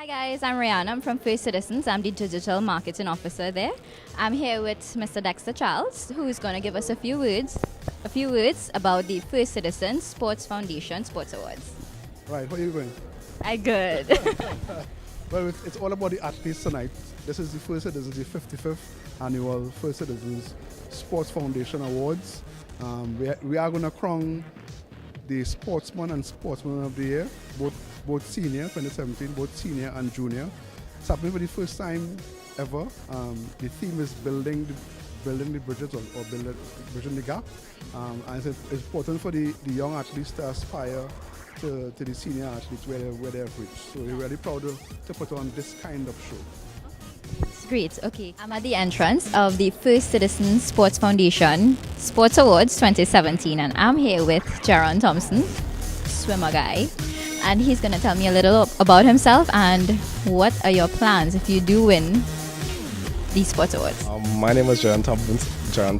Hi guys, I'm Rihanna. I'm from First Citizens. I'm the digital marketing officer there. I'm here with Mr. Dexter Charles, who is going to give us a few words about the First Citizens Sports Foundation Sports Awards. Right, how are you going? I good. Well, it's all about the athletes tonight. This is the First Citizens, the 55th annual First Citizens Sports Foundation Awards. We are going to crown the Sportsman and Sportswoman of the Year, both senior, 2017, both senior and junior. It's happening for the first time ever. The theme is building the bridges or bridging the gap. And it's important for the young athletes to aspire to the senior athletes where they've reached. So we're really proud to put on this kind of show. It's great. Okay, I'm at the entrance of the First Citizens Sports Foundation Sports Awards 2017, and I'm here with Jaron Thompson, swimmer guy, and he's going to tell me a little about himself and what are your plans if you do win these sports awards. My name is Jaron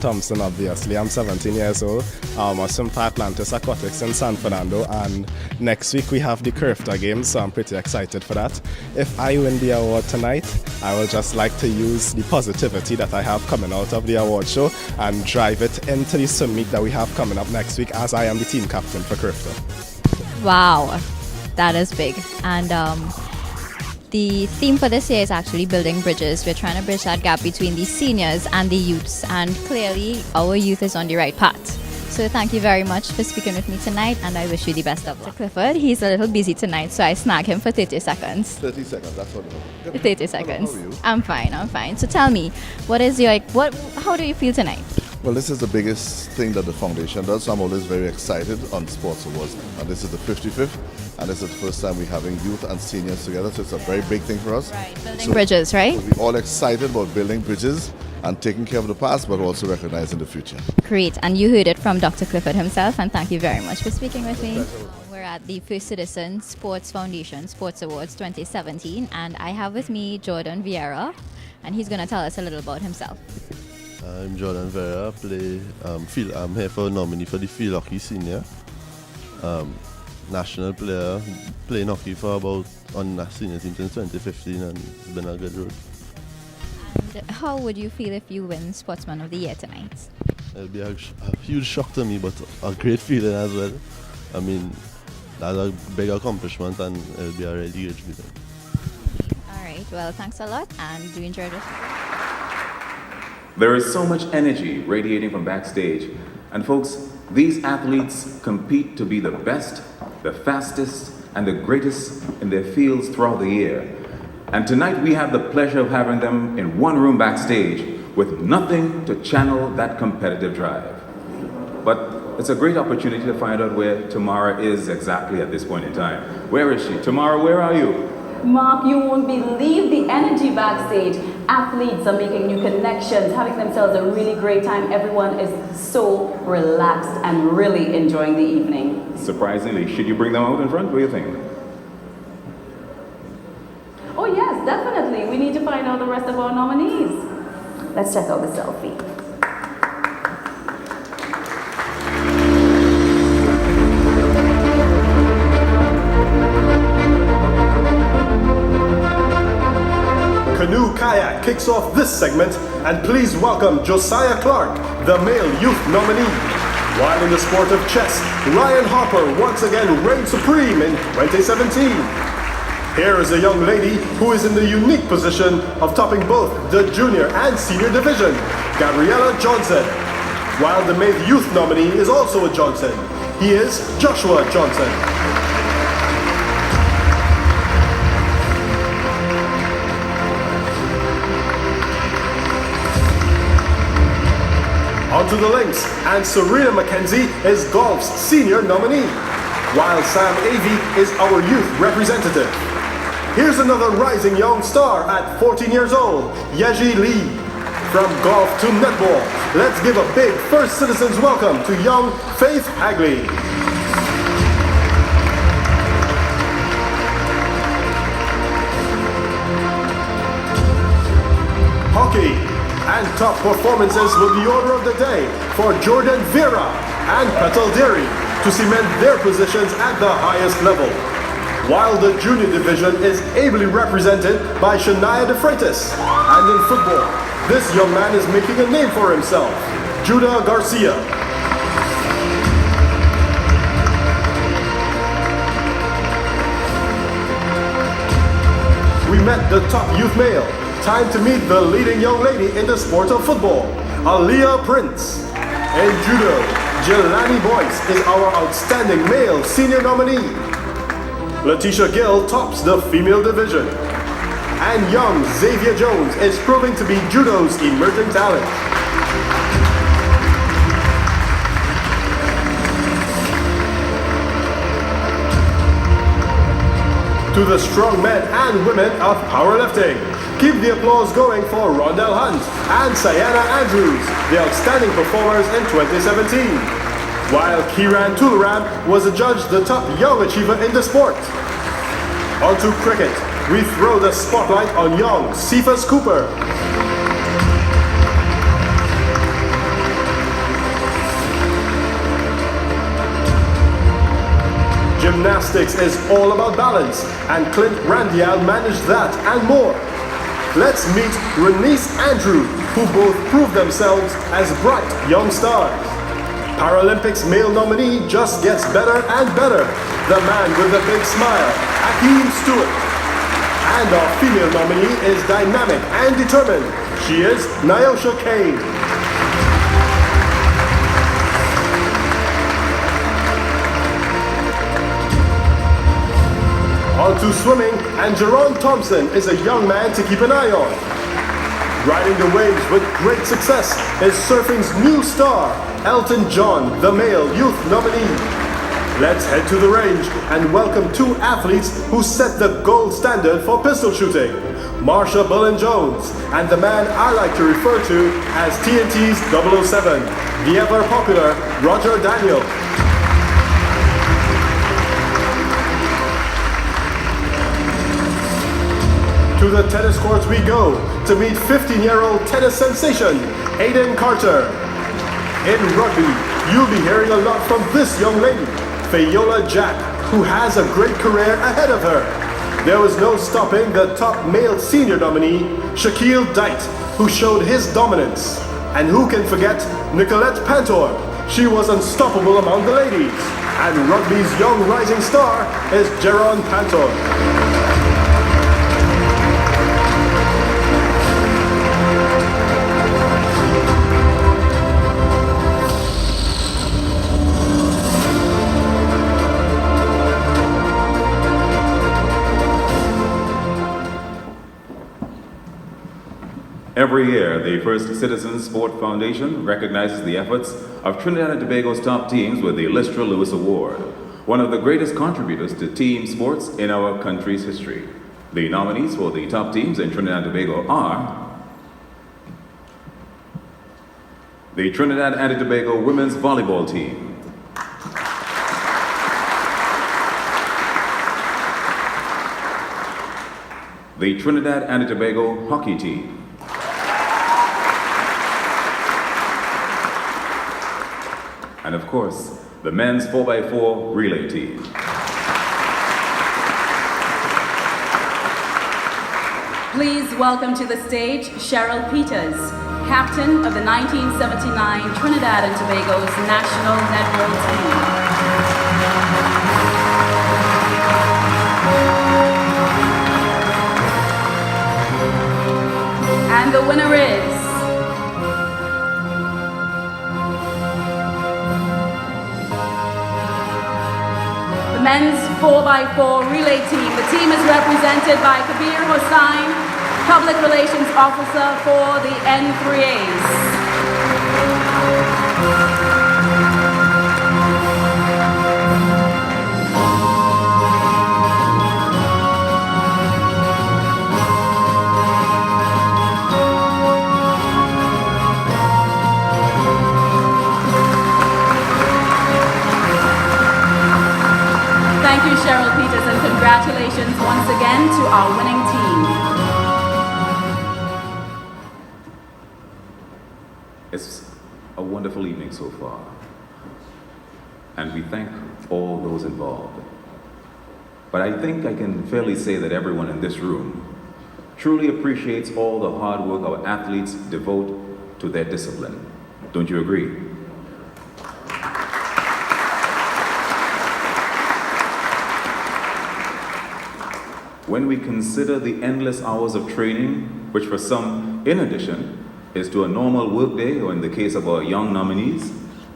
Thompson, obviously. I'm 17 years old. I swim for Atlantis Aquatics in San Fernando, and next week we have the Curfta Games, so I'm pretty excited for that. If I win the award tonight, I will just like to use the positivity that I have coming out of the award show and drive it into the swim meet that we have coming up next week, as I am the team captain for Curfta. Wow, that is big. And the theme for this year is actually building bridges. We're trying to bridge that gap between the seniors and the youths, and clearly our youth is on the right path. So thank you very much for speaking with me tonight, and I wish you the best of luck. Clifford, he's a little busy tonight, so I snag him for 30 seconds. 30 seconds, that's what it is. 30 seconds. How are you? I'm fine. So tell me, how do you feel tonight? Well, this is the biggest thing that the foundation does, so I'm always very excited on Sports Awards. And this is the 55th, and this is the first time we're having youth and seniors together, so it's a very big thing for us. Right, building bridges, right? So we're all excited about building bridges and taking care of the past, but also recognizing the future. Great, and you heard it from Dr. Clifford himself, and thank you very much for speaking with me. We're at the First Citizen Sports Foundation Sports Awards 2017, and I have with me Jordan Vieira, and he's going to tell us a little about himself. I'm Jordan Vera. I'm here for a nominee for the field hockey senior. National player, playing hockey for about on the senior team since 2015, and it's been a good road. And how would you feel if you win Sportsman of the Year tonight? It'll be a huge shock to me, but a great feeling as well. I mean, that's a big accomplishment, and it'll be a really good feeling. All right, well, thanks a lot, and do enjoy this. There is so much energy radiating from backstage. And folks, these athletes compete to be the best, the fastest, and the greatest in their fields throughout the year. And tonight we have the pleasure of having them in one room backstage with nothing to channel that competitive drive. But it's a great opportunity to find out where Tamara is exactly at this point in time. Where is she? Tamara, where are you? Mark, you won't believe the energy backstage. Athletes are making new connections, having themselves a really great time. Everyone is so relaxed and really enjoying the evening. Surprisingly, should you bring them out in front? What do you think? Oh yes, definitely. We need to find out the rest of our nominees. Let's check out the selfie. Canoe Kayak kicks off this segment, and please welcome Josiah Clark, the male youth nominee. While in the sport of chess, Ryan Harper once again reigned supreme in 2017. Here is a young lady who is in the unique position of topping both the junior and senior division, Gabriella Johnson. While the male youth nominee is also a Johnson. He is Joshua Johnson. Onto the links, and Serena McKenzie is golf's senior nominee, while Sam Avey is our youth representative. Here's another rising young star at 14 years old, Yeji Lee. From golf to netball, let's give a big First Citizens welcome to young Faith Hagley. Hockey. And top performances will be order of the day for Jordan Vera and Petal Derry to cement their positions at the highest level. while the junior division is ably represented by Shania De Freitas. And in football, this young man is making a name for himself, Judah Garcia. We met the top youth male. Time to meet the leading young lady in the sport of football, Aaliyah Prince. In judo, Jelani Boyce is our outstanding male senior nominee. Letitia Gill tops the female division. And young Xavier Jones is proving to be judo's emerging talent. To the strong men and women of powerlifting, keep the applause going for Rondell Hunt and Sayana Andrews, the outstanding performers in 2017. While Kiran Tularam was adjudged the top young achiever in the sport. On to cricket, we throw the spotlight on young Cephas Cooper. Gymnastics is all about balance, and Clint Randial managed that and more. Let's meet Renice Andrew, who both proved themselves as bright young stars. Paralympics male nominee just gets better and better. The man with the big smile, Akeem Stewart. And our female nominee is dynamic and determined. She is Nyosha Kane. On to swimming, and Jerron Thompson is a young man to keep an eye on. Riding the waves with great success is surfing's new star, Elton John, the male youth nominee. Let's head to the range and welcome two athletes who set the gold standard for pistol shooting, Marsha Bullen-Jones and the man I like to refer to as TNT's 007, the ever-popular Roger Daniel. To the tennis courts we go to meet 15-year-old tennis sensation, Aiden Carter. In rugby, you'll be hearing a lot from this young lady, Fayola Jack, who has a great career ahead of her. There was no stopping the top male senior nominee, Shaquille Dite, who showed his dominance. And who can forget Nicolette Pantor? She was unstoppable among the ladies. And rugby's young rising star is Jeron Pantor. Every year, the First Citizens Sport Foundation recognizes the efforts of Trinidad and Tobago's top teams with the Lystra Lewis Award, one of the greatest contributors to team sports in our country's history. The nominees for the top teams in Trinidad and Tobago are the Trinidad and Tobago Women's Volleyball Team, the Trinidad and Tobago Hockey Team, and of course, the men's 4x4 relay team. Please welcome to the stage Cheryl Peters, captain of the 1979 Trinidad and Tobago's national netball team. And the winner is men's 4x4 relay team. The team is represented by Kabir Hossain, Public Relations Officer for the N3As. Thank you, Cheryl Peters, and congratulations once again to our winning team. It's a wonderful evening so far, and we thank all those involved. but I think I can fairly say that everyone in this room truly appreciates all the hard work our athletes devote to their discipline. Don't you agree? When we consider the endless hours of training, which for some, in addition, is to a normal workday, or in the case of our young nominees,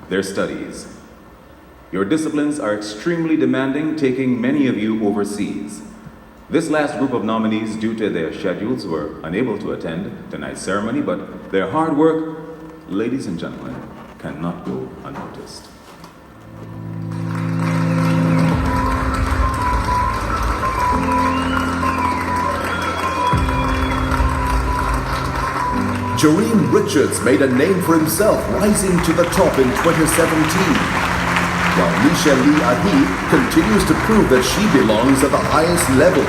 their studies. Your disciplines are extremely demanding, taking many of you overseas. This last group of nominees, due to their schedules, were unable to attend tonight's ceremony, but their hard work, ladies and gentlemen, cannot go unnoticed. Jareem Richards made a name for himself, rising to the top in 2017. While Nisha Lee Ahi continues to prove that she belongs at the highest level.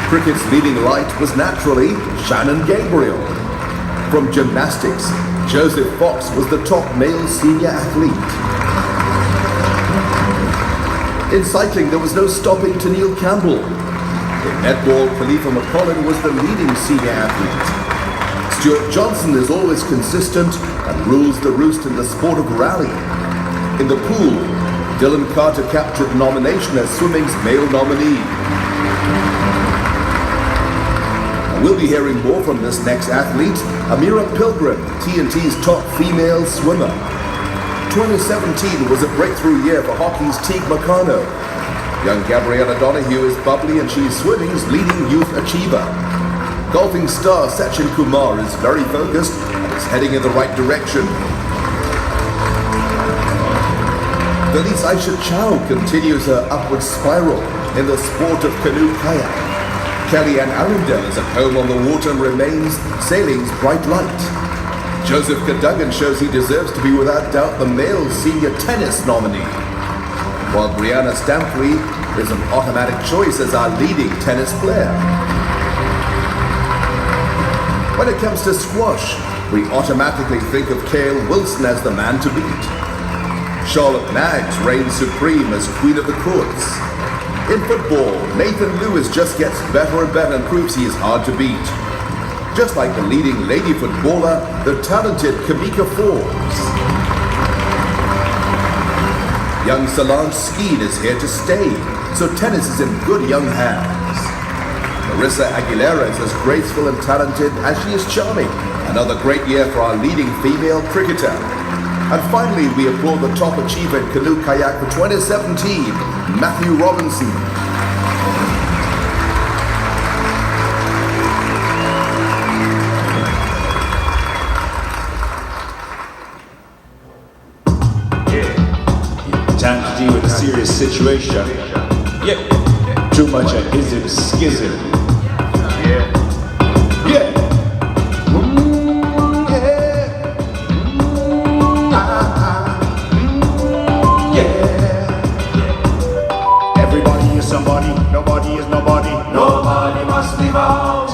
Cricket's leading light was naturally Shannon Gabriel. From gymnastics, Joseph Fox was the top male senior athlete. In cycling, there was no stopping Tennille Campbell. In netball, Khalifa McCollin was the leading senior athlete. Stuart Johnson is always consistent and rules the roost in the sport of rally. In the pool, Dylan Carter captured nomination as swimming's male nominee. We'll be hearing more from this next athlete, Amira Pilgrim, TNT's top female swimmer. 2017 was a breakthrough year for hockey's Teague Meccano. Young Gabriella Donahue is bubbly and she's swimming's leading youth achiever. Golfing star Sachin Kumar is very focused and is heading in the right direction. Felice Aisha Chow continues her upward spiral in the sport of canoe kayak. Kellyanne Arundel is at home on the water and remains sailing's bright light. Joseph Cadogan shows he deserves to be without doubt the male senior tennis nominee. While Brianna Stampley is an automatic choice as our leading tennis player. When it comes to squash, we automatically think of Cale Wilson as the man to beat. Charlotte Maggs reigns supreme as Queen of the Courts. In football, Nathan Lewis just gets better and better and proves he is hard to beat. Just like the leading lady footballer, the talented Kamika Forbes. Young Solange Skeen is here to stay, so tennis is in good young hands. Marissa Aguilera is as graceful and talented as she is charming. Another great year for our leading female cricketer. And finally, we applaud the top achiever in canoe kayak for 2017, Matthew Robinson. Time to deal with a serious situation. Yeah. Too much of ism schism. Yeah. Yeah. Everybody is somebody, nobody is nobody. Nobody must live out.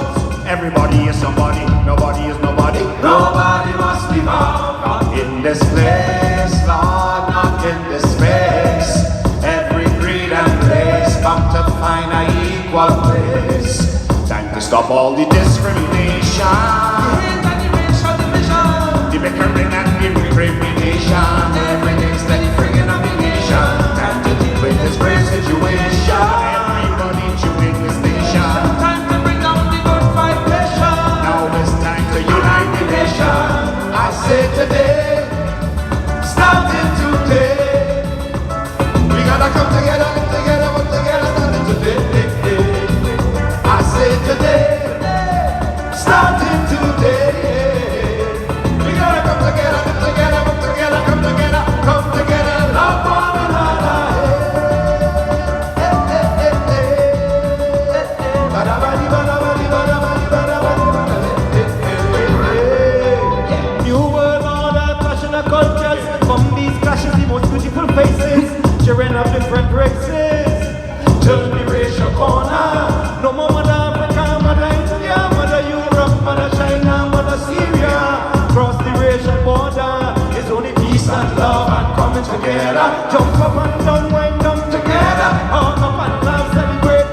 Everybody is somebody, nobody is nobody. Nobody must live out. Not in this place, Lord, not in this space. Every creed and race come to find a equal place. Time to stop all the discrimination. The bickering and the recrimination. Every day steady friggin' of the nation. Time to deal with this great situation. Everybody chewing this nation. Time to bring down the good vibration. Now it's time to unite the nation. I say today, starting today, we gotta come together, work together, starting today. I say today, starting today, we gotta come together, work together, come together, love one another. New world order, clashing of cultures. From these clashes, the most beautiful faces, children of different races. Turn the racial corner. No more mother Africa, mother India, mother Europe, mother China, mother Syria. Cross the racial border, it's only peace and love and coming together. Jump up and down, wind up together. Hug up and love, celebrate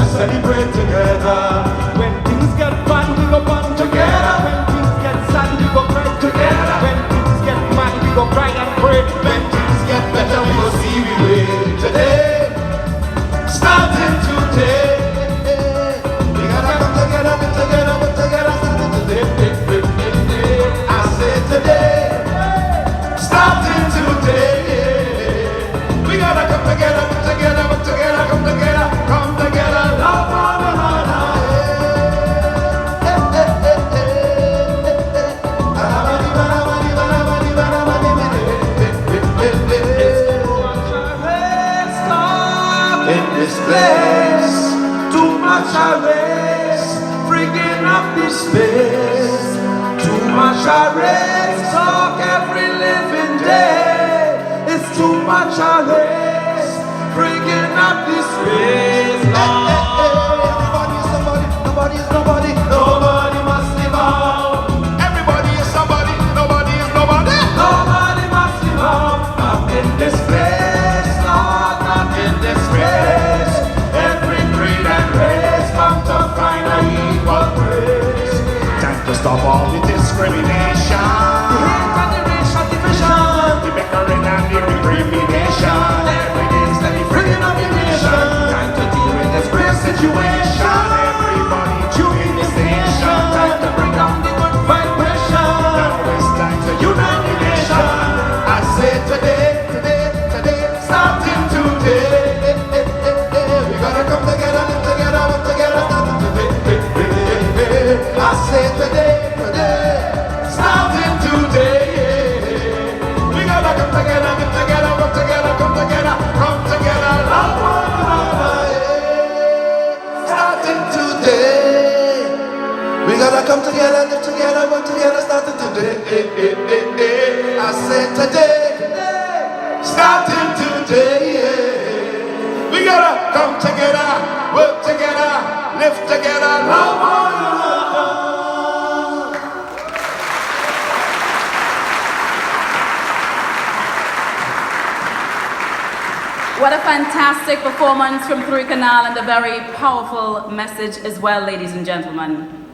celebrate together. When things get fun, we go fun together. When things get sad, we go cry together. When things get mad, we go cry and pray. When things get better, we go see we win today. Starting today. We gotta come together, live together, work together. Starting today. I say today. Starting today. We gotta come together, live together, work together, come together, love one another. In this place, too much arrest, freaking up this space. Too much arrest, talk every living day. It's too much arrest, freaking up this space. Everybody is somebody, nobody is nobody, nobody must live out. Everybody is somebody, nobody is nobody, nobody must live out. Not in this place, Lord, not in this place. Every creed and race come to find a equal praise. Time to stop all the discrimination, the hate and the racial division, the bickering and the recrimination. Every day steady freeing of the nation. Time to deal with this great situation. Everybody join this nation. Time to bring down the good vibration. Now it's time to unite the nation. I say today, starting today. We gotta come together, live together, work together, starting today. I say today, starting today. We gotta come together, live together, work together, come together, love one another. Starting today. We gotta come together, live together, work together, starting today. I say today, starting today. We gotta come together, work together, live together, love one another. What a fantastic performance from Three Canal and a very powerful message as well, ladies and gentlemen.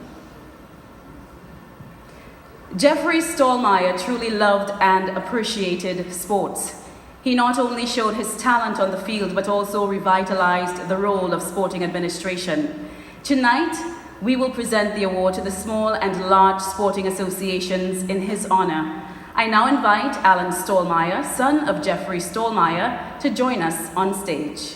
Jeffrey Stallmeyer truly loved and appreciated sports. He not only showed his talent on the field, but also revitalized the role of sporting administration. Tonight, we will present the award to the small and large sporting associations in his honor. I now invite Alan Stallmeyer, son of Jeffrey Stallmeyer, to join us on stage.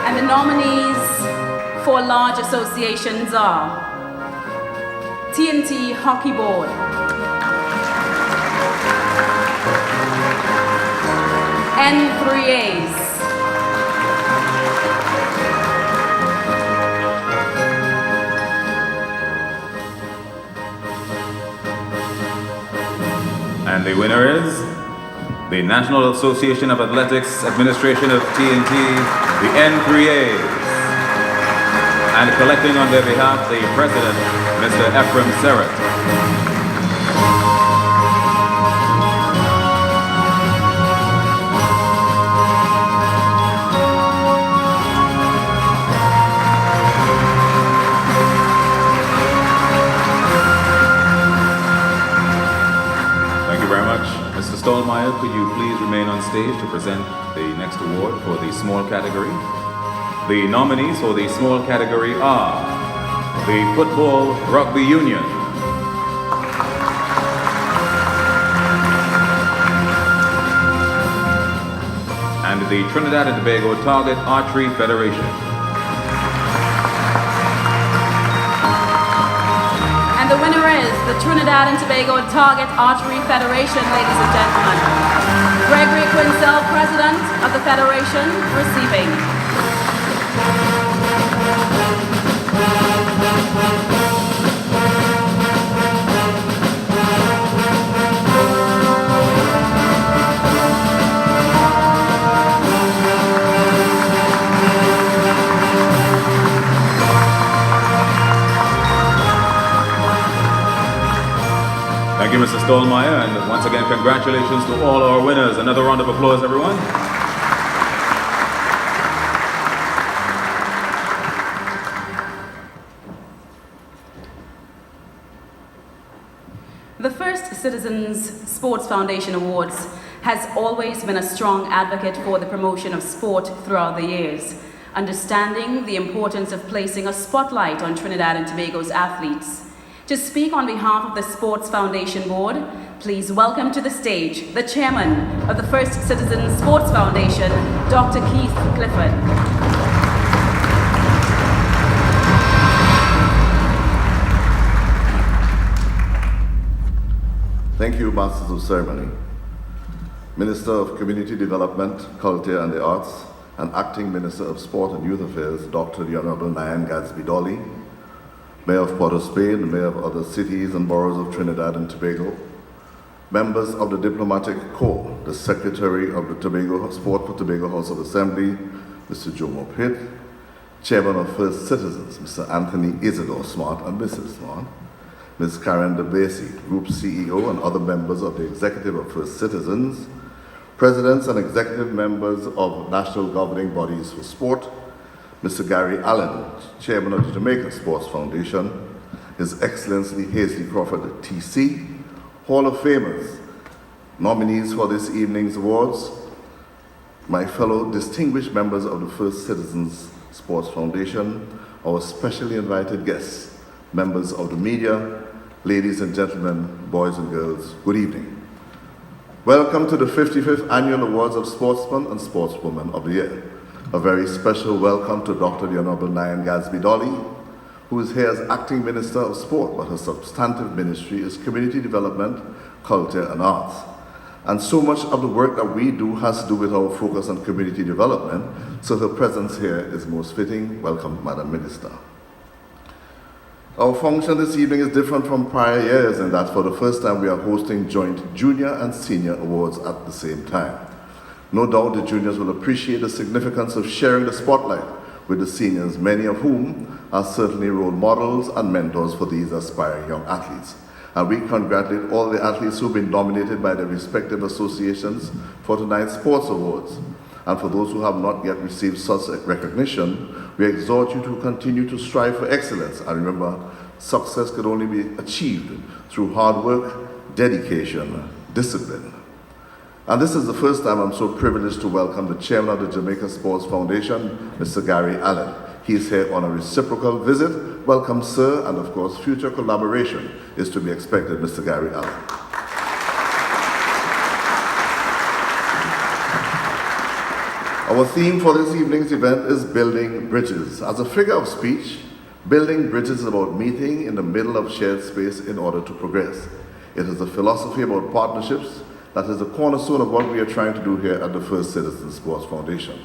And the nominees for large associations are TNT Hockey Board, N3As, And the winner is the National Association of Athletics Administration of TNT, the N3As. And collecting on their behalf, the President, Mr. Ephraim Serrett. Mr. Stallmeyer, could you please remain on stage to present the next award for the small category? The nominees for the small category are the Football Rugby Union, and the Trinidad and Tobago Target Archery Federation. And the winner is the Trinidad and Tobago Target Archery Federation, ladies and gentlemen. Gregory Quincell, President of the Federation, receiving. Thank you, Mr. Stallmeyer, and once again, congratulations to all our winners. Another round of applause, everyone. The First Citizens Sports Foundation Awards has always been a strong advocate for the promotion of sport throughout the years, understanding the importance of placing a spotlight on Trinidad and Tobago's athletes. To speak on behalf of the Sports Foundation Board, please welcome to the stage the chairman of the First Citizens Sports Foundation, Dr. Keith Clifford. Thank you, Masters of Ceremony. Minister of Community Development, Culture and the Arts, and Acting Minister of Sport and Youth Affairs, Dr. the Honorable Nyan Gadsby-Dolly, Mayor of Port of Spain, Mayor of other cities and boroughs of Trinidad and Tobago, members of the Diplomatic Corps, the Secretary of the Tobago Sport for Tobago House of Assembly, Mr. Jomo Pitt, Chairman of First Citizens, Mr. Anthony Isidore Smart and Mrs. Smart, Ms. Karen DeBasey, Group CEO, and other members of the Executive of First Citizens, Presidents and Executive Members of National Governing Bodies for Sport, Mr. Gary Allen, Chairman of the Jamaica Sports Foundation, His Excellency Hazley Crawford, TC, Hall of Famers, nominees for this evening's awards, my fellow distinguished members of the First Citizens Sports Foundation, our specially invited guests, members of the media, ladies and gentlemen, boys and girls, good evening. Welcome to the 55th Annual Awards of Sportsman and Sportswoman of the Year. A very special welcome to Dr. the Honorable Nyan Gadsby-Dolly, who is here as Acting Minister of Sport, but her substantive ministry is Community Development, Culture and Arts. And so much of the work that we do has to do with our focus on community development, so her presence here is most fitting. Welcome, Madam Minister. Our function this evening is different from prior years in that for the first time we are hosting joint junior and senior awards at the same time. No doubt the juniors will appreciate the significance of sharing the spotlight with the seniors, many of whom are certainly role models and mentors for these aspiring young athletes. And we congratulate all the athletes who've been nominated by their respective associations for tonight's sports awards. And for those who have not yet received such recognition, we exhort you to continue to strive for excellence. And remember, success could only be achieved through hard work, dedication, discipline. And this is the first time I'm so privileged to welcome the chairman of the Jamaica Sports Foundation, Mr. Gary Allen. He's here on a reciprocal visit. Welcome, sir, and of course, future collaboration is to be expected, Mr. Gary Allen. Our theme for this evening's event is Building Bridges. As a figure of speech, building bridges is about meeting in the middle of shared space in order to progress. It is a philosophy about partnerships that is the cornerstone of what we are trying to do here at the First Citizens Sports Foundation.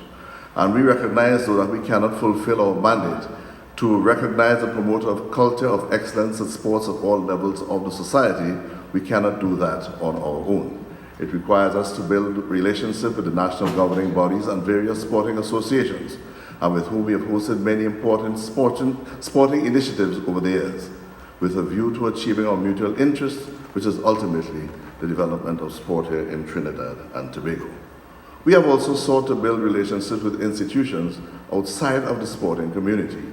And we recognize, though, that we cannot fulfill our mandate to recognize and promote a culture of excellence in sports at all levels of the society. We cannot do that on our own. It requires us to build relationships with the national governing bodies and various sporting associations, and with whom we have hosted many important sporting initiatives over the years, with a view to achieving our mutual interest, which is ultimately the development of sport here in Trinidad and Tobago. We have also sought to build relationships with institutions outside of the sporting community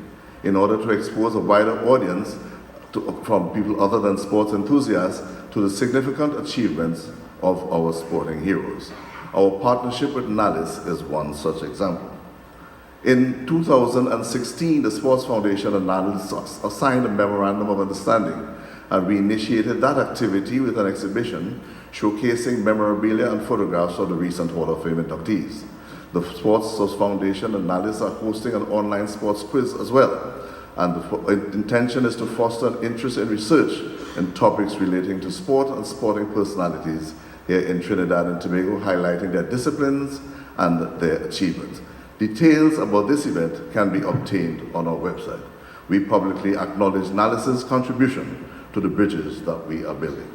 in order to expose a wider audience from people other than sports enthusiasts to the significant achievements of our sporting heroes. Our partnership with NALIS is one such example. In 2016, the Sports Foundation and NALIS signed a memorandum of understanding, and we initiated that activity with an exhibition showcasing memorabilia and photographs of the recent Hall of Fame inductees. The Sports Foundation and NALIS are hosting an online sports quiz as well, and the intention is to foster an interest in research in topics relating to sport and sporting personalities here in Trinidad and Tobago, highlighting their disciplines and their achievements. Details about this event can be obtained on our website. We publicly acknowledge NALIS's contribution to the bridges that we are building.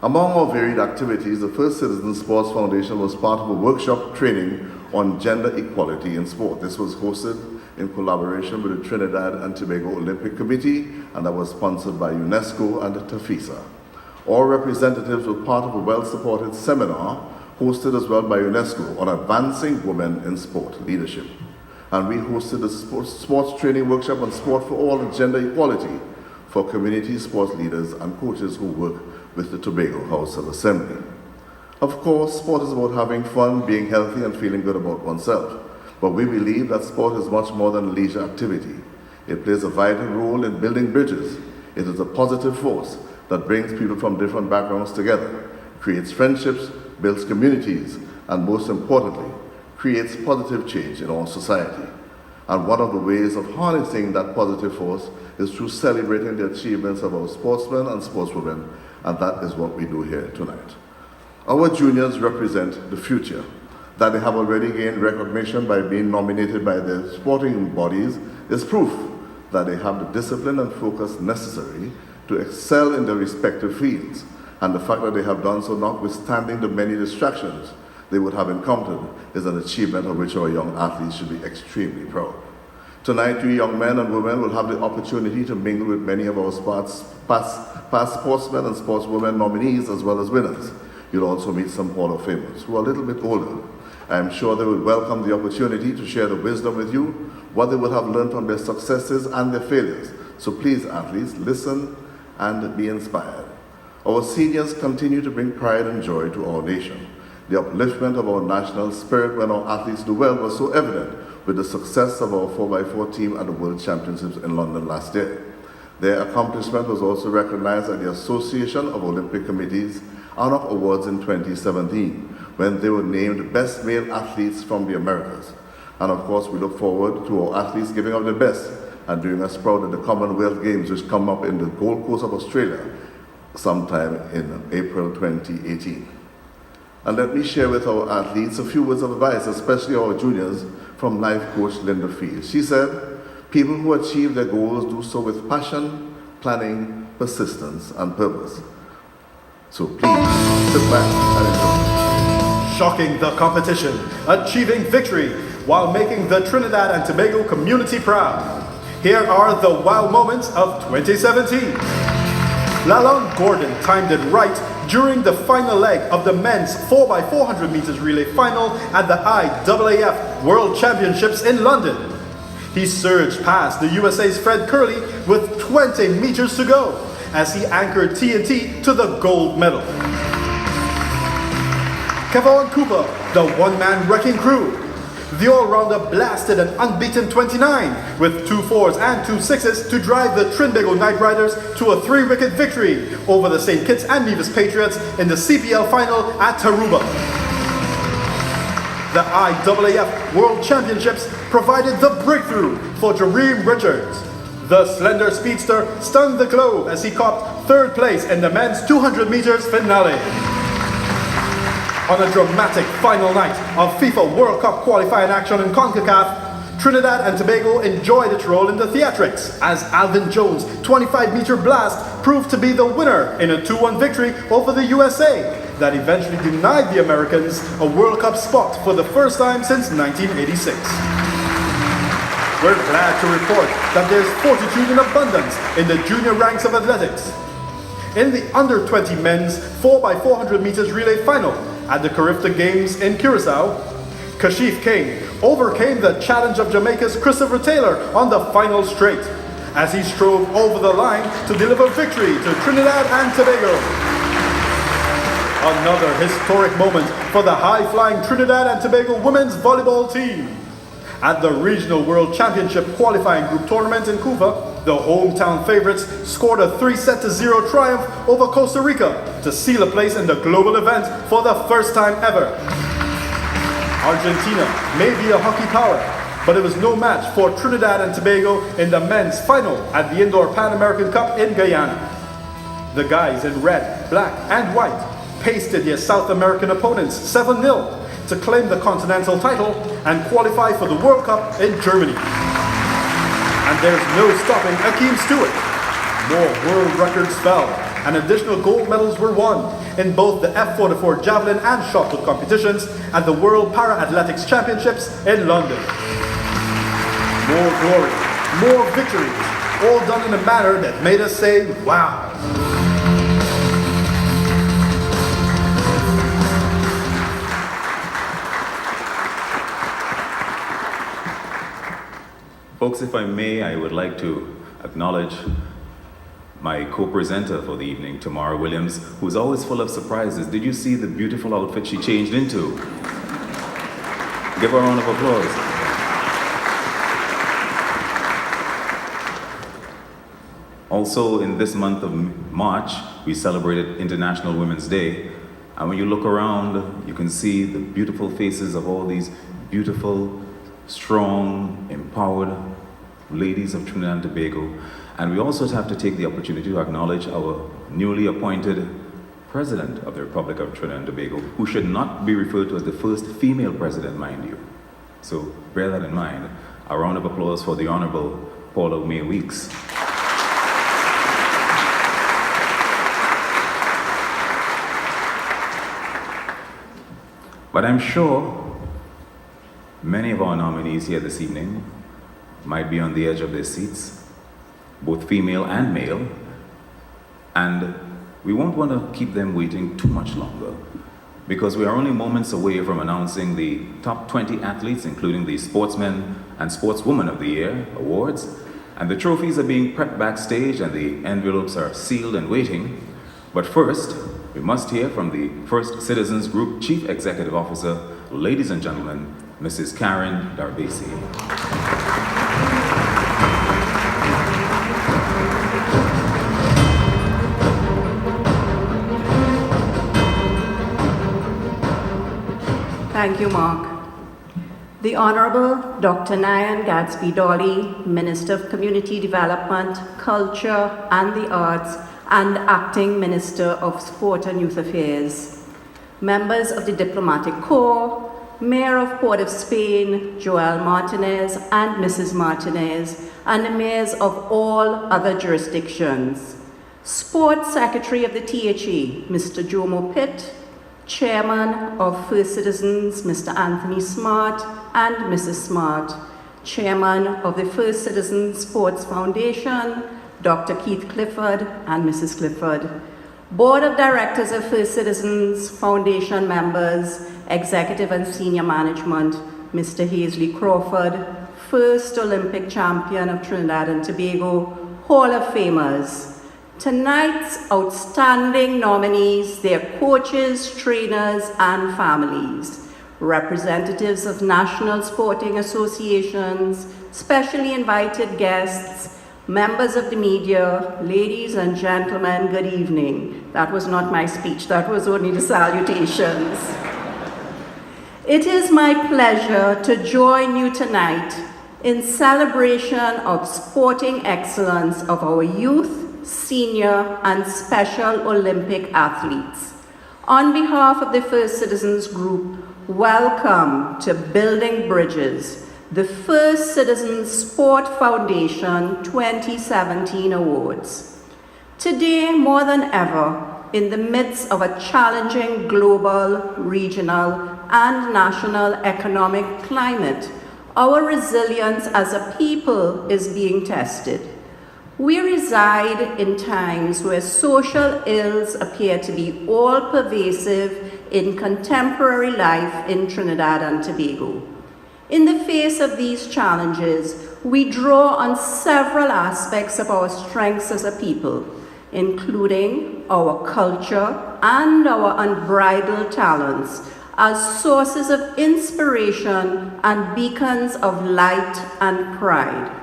Among our varied activities, the First Citizens Sports Foundation was part of a workshop training on gender equality in sport. This was hosted in collaboration with the Trinidad and Tobago Olympic Committee, and that was sponsored by UNESCO and the TAFISA. All representatives were part of a well-supported seminar hosted as well by UNESCO on advancing women in sport leadership. And we hosted a sports training workshop on sport for all and gender equality for community sports leaders and coaches who work with the Tobago House of Assembly. Of course, sport is about having fun, being healthy, and feeling good about oneself. But we believe that sport is much more than a leisure activity. It plays a vital role in building bridges. It is a positive force that brings people from different backgrounds together, creates friendships, builds communities, and most importantly, creates positive change in our society. And one of the ways of harnessing that positive force is through celebrating the achievements of our sportsmen and sportswomen, and that is what we do here tonight. Our juniors represent the future. That they have already gained recognition by being nominated by their sporting bodies is proof that they have the discipline and focus necessary to excel in their respective fields. And the fact that they have done so notwithstanding the many distractions they would have encountered is an achievement of which our young athletes should be extremely proud. Tonight, you young men and women will have the opportunity to mingle with many of our past sportsmen and sportswomen nominees as well as winners. You'll also meet some Hall of Famers who are a little bit older. I'm sure they would welcome the opportunity to share the wisdom with you, what they would have learned from their successes and their failures. So please, athletes, listen and be inspired. Our seniors continue to bring pride and joy to our nation. The upliftment of our national spirit when our athletes do well was so evident with the success of our 4x4 team at the World Championships in London last year. Their accomplishment was also recognized at the Association of Olympic Committees Honor Awards in 2017, when they were named Best Male Athletes from the Americas. And of course, we look forward to our athletes giving up their best and doing us proud at the Commonwealth Games, which come up in the Gold Coast of Australia sometime in April 2018. And let me share with our athletes a few words of advice, especially our juniors, from life coach Linda Fields. She said, people who achieve their goals do so with passion, planning, persistence, and purpose. So please, sit back and enjoy. Shocking the competition, achieving victory, while making the Trinidad and Tobago community proud. Here are the wow moments of 2017. Lalonde Gordon timed it right during the final leg of the men's 4x400 meters relay final at the IAAF World Championships in London. He surged past the USA's Fred Curley with 20 meters to go as he anchored TNT to the gold medal. Kevon Cooper, the one-man wrecking crew. The all-rounder blasted an unbeaten 29 with 2 4s and 2 6s to drive the Trinbago Knight Riders to a 3-wicket victory over the St. Kitts and Nevis Patriots in the CPL final at Tarouba. The IAAF World Championships provided the breakthrough for Jareem Richards. The slender speedster stunned the globe as he copped 3rd place in the men's 200 meters finale. On a dramatic final night of FIFA World Cup qualifying action in CONCACAF, Trinidad and Tobago enjoyed its role in the theatrics as Alvin Jones' 25-meter blast proved to be the winner in a 2-1 victory over the USA that eventually denied the Americans a World Cup spot for the first time since 1986. We're glad to report that there's fortitude in abundance in the junior ranks of athletics. In the under-20 men's 4x400 meters relay final at the Carifta Games in Curacao, Kashif King overcame the challenge of Jamaica's Christopher Taylor on the final straight as he strove over the line to deliver victory to Trinidad and Tobago. Another historic moment for the high-flying Trinidad and Tobago women's volleyball team. At the Regional World Championship qualifying group tournament in Cuba, the hometown favorites scored a 3-0 triumph over Costa Rica to seal a place in the global event for the first time ever. Argentina may be a hockey power, but it was no match for Trinidad and Tobago in the men's final at the Indoor Pan American Cup in Guyana. The guys in red, black, and white pasted their South American opponents 7-0 to claim the continental title and qualify for the World Cup in Germany. And there's no stopping Akeem Stewart. More world records fell, and additional gold medals were won in both the F44 javelin and shot put competitions at the World Para-Athletics Championships in London. More glory, more victories, all done in a manner that made us say, wow. Folks, if I may, I would like to acknowledge my co-presenter for the evening, Tamara Williams, who's always full of surprises. Did you see the beautiful outfit she changed into? Give her a round of applause. Also, in this month of March, we celebrated International Women's Day. And when you look around, you can see the beautiful faces of all these beautiful, strong, empowered ladies of Trinidad and Tobago. And we also have to take the opportunity to acknowledge our newly appointed President of the Republic of Trinidad and Tobago, who should not be referred to as the first female president, mind you. So bear that in mind. A round of applause for the Honorable Paula May Weeks. But I'm sure many of our nominees here this evening might be on the edge of their seats, both female and male, and we won't want to keep them waiting too much longer, because we are only moments away from announcing the top 20 athletes, including the Sportsman and Sportswoman of the Year awards, and the trophies are being prepped backstage and the envelopes are sealed and waiting. But first, we must hear from the First Citizens Group Chief Executive Officer, ladies and gentlemen, Mrs. Karen Darbesi. Thank you, Mark. The Honorable Dr. Nyan Gadsby Dolly, Minister of Community Development, Culture and the Arts, and Acting Minister of Sport and Youth Affairs. Members of the Diplomatic Corps, Mayor of Port of Spain, Joel Martinez and Mrs. Martinez, and the mayors of all other jurisdictions. Sports Secretary of the THE, Mr. Jomo Pitt, Chairman of First Citizens, Mr. Anthony Smart and Mrs. Smart, Chairman of the First Citizens Sports Foundation, Dr. Keith Clifford and Mrs. Clifford, Board of Directors of First Citizens Foundation members, Executive and Senior Management, Mr. Hazley Crawford, First Olympic Champion of Trinidad and Tobago, Hall of Famers. Tonight's outstanding nominees, their coaches, trainers, and families, representatives of national sporting associations, specially invited guests, members of the media, ladies and gentlemen, good evening. That was not my speech, that was only the salutations. It is my pleasure to join you tonight in celebration of sporting excellence of our youth, senior and Special Olympic athletes. On behalf of the First Citizens Group, welcome to Building Bridges, the First Citizens Sport Foundation 2017 Awards. Today, more than ever, in the midst of a challenging global, regional, and national economic climate, our resilience as a people is being tested. We reside in times where social ills appear to be all-pervasive in contemporary life in Trinidad and Tobago. In the face of these challenges, we draw on several aspects of our strengths as a people, including our culture and our unbridled talents as sources of inspiration and beacons of light and pride.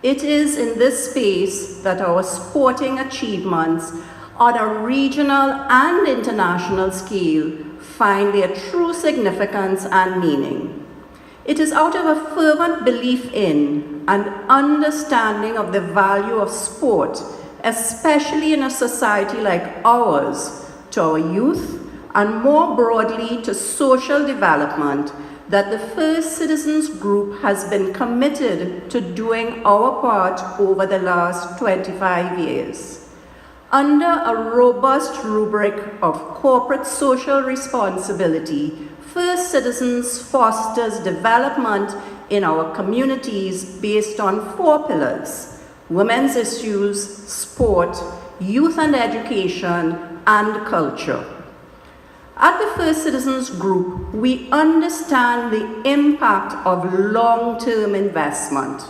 It is in this space that our sporting achievements on a regional and international scale find their true significance and meaning. It is out of a fervent belief in and understanding of the value of sport, especially in a society like ours, to our youth and more broadly to social development, that the First Citizens Group has been committed to doing our part over the last 25 years. Under a robust rubric of corporate social responsibility, First Citizens fosters development in our communities based on 4 pillars: women's issues, sport, youth and education, and culture. At the First Citizens Group, we understand the impact of long-term investment.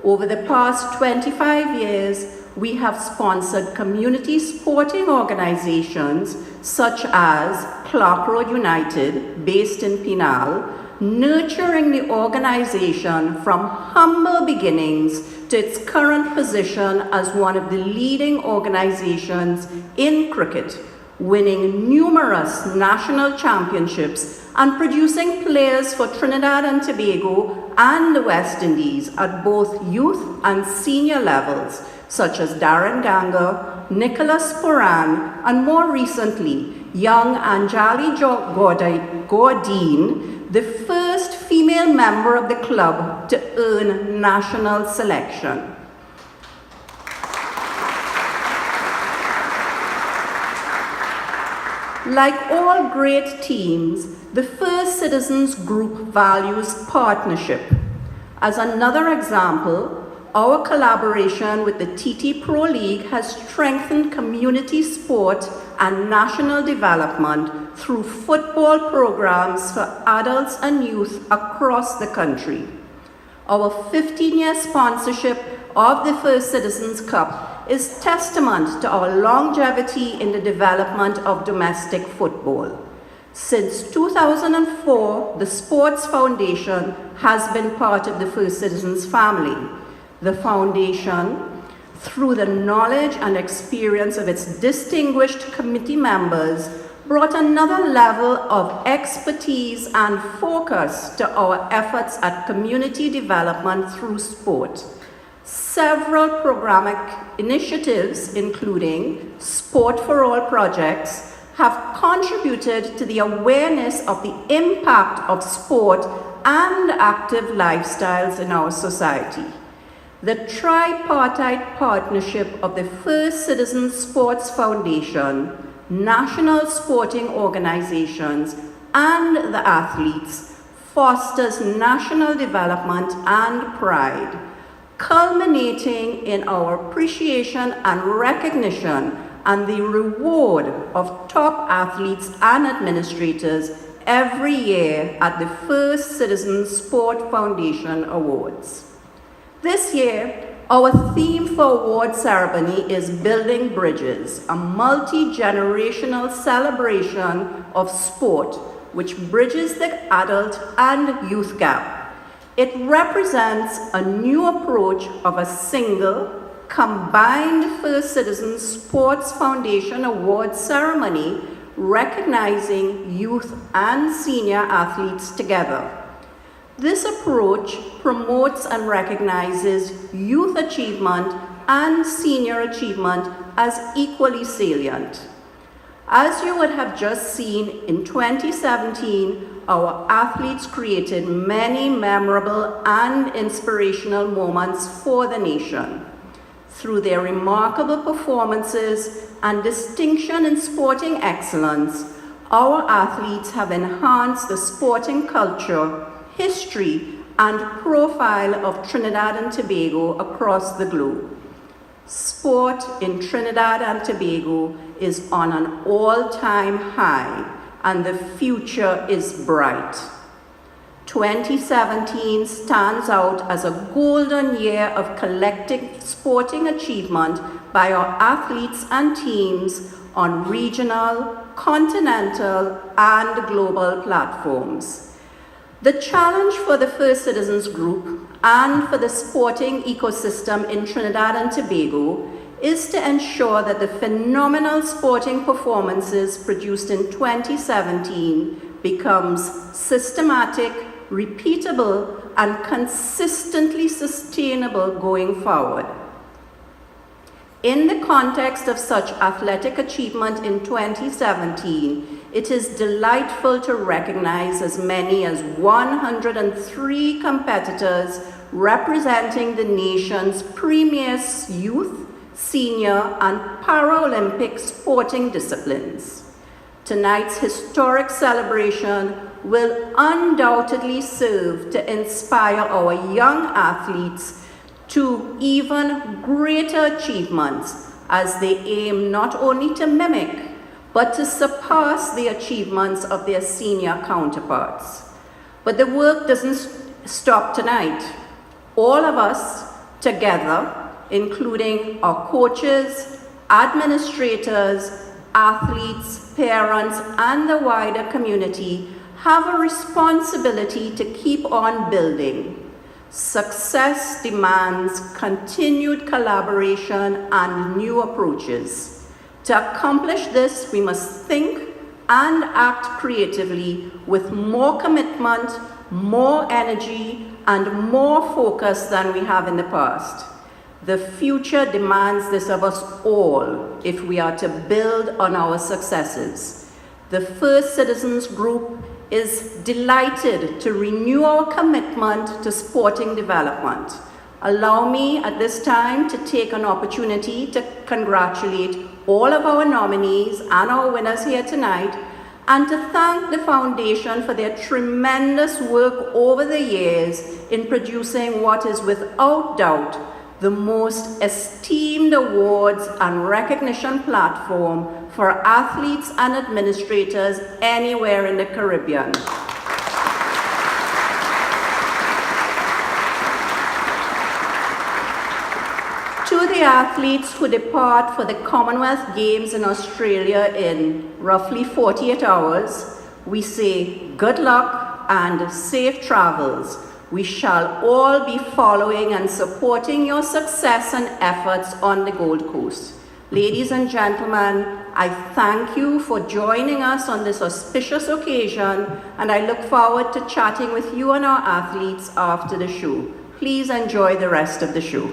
Over the past 25 years, we have sponsored community sporting organizations such as Clark Road United, based in Pinal, nurturing the organization from humble beginnings to its current position as one of the leading organizations in cricket, winning numerous national championships and producing players for Trinidad and Tobago and the West Indies at both youth and senior levels, such as Darren Ganger, Nicholas Poran, and more recently, young Anjali Gordine, the first female member of the club to earn national selection. Like all great teams, the First Citizens Group values partnership. As another example, our collaboration with the TT Pro League has strengthened community sport and national development through football programs for adults and youth across the country. Our 15-year sponsorship of the First Citizens Cup is testament to our longevity in the development of domestic football. Since 2004, the Sports Foundation has been part of the First Citizens family. The foundation, through the knowledge and experience of its distinguished committee members, brought another level of expertise and focus to our efforts at community development through sport. Several programmatic initiatives, including Sport for All projects, have contributed to the awareness of the impact of sport and active lifestyles in our society. The tripartite partnership of the First Citizens Sports Foundation, national sporting organizations, and the athletes fosters national development and pride, culminating in our appreciation and recognition and the reward of top athletes and administrators every year at the First Citizens Sport Foundation Awards. This year, our theme for award ceremony is Building Bridges, a multi-generational celebration of sport which bridges the adult and youth gap. It represents a new approach of a single, combined First Citizens Sports Foundation Awards ceremony recognizing youth and senior athletes together. This approach promotes and recognizes youth achievement and senior achievement as equally salient. As you would have just seen in 2017, our athletes created many memorable and inspirational moments for the nation. Through their remarkable performances and distinction in sporting excellence, our athletes have enhanced the sporting culture, history, and profile of Trinidad and Tobago across the globe. Sport in Trinidad and Tobago is on an all-time high, and the future is bright. 2017 stands out as a golden year of collective sporting achievement by our athletes and teams on regional, continental, and global platforms. The challenge for the First Citizens Group and for the sporting ecosystem in Trinidad and Tobago is to ensure that the phenomenal sporting performances produced in 2017 becomes systematic, repeatable, and consistently sustainable going forward. In the context of such athletic achievement in 2017, it is delightful to recognize as many as 103 competitors representing the nation's premier youth, senior, and Paralympic sporting disciplines. Tonight's historic celebration will undoubtedly serve to inspire our young athletes to even greater achievements as they aim not only to mimic, but to surpass the achievements of their senior counterparts. But the work doesn't stop tonight. All of us, together, including our coaches, administrators, athletes, parents, and the wider community, have a responsibility to keep on building. Success demands continued collaboration and new approaches. To accomplish this, we must think and act creatively with more commitment, more energy, and more focus than we have in the past. The future demands this of us all if we are to build on our successes. The First Citizens Group is delighted to renew our commitment to sporting development. Allow me at this time to take an opportunity to congratulate all of our nominees and our winners here tonight, and to thank the Foundation for their tremendous work over the years in producing what is without doubt the most esteemed awards and recognition platform for athletes and administrators anywhere in the Caribbean. To the athletes who depart for the Commonwealth Games in Australia in roughly 48 hours, we say good luck and safe travels. We shall all be following and supporting your success and efforts on the Gold Coast. Ladies and gentlemen, I thank you for joining us on this auspicious occasion, and I look forward to chatting with you and our athletes after the show. Please enjoy the rest of the show.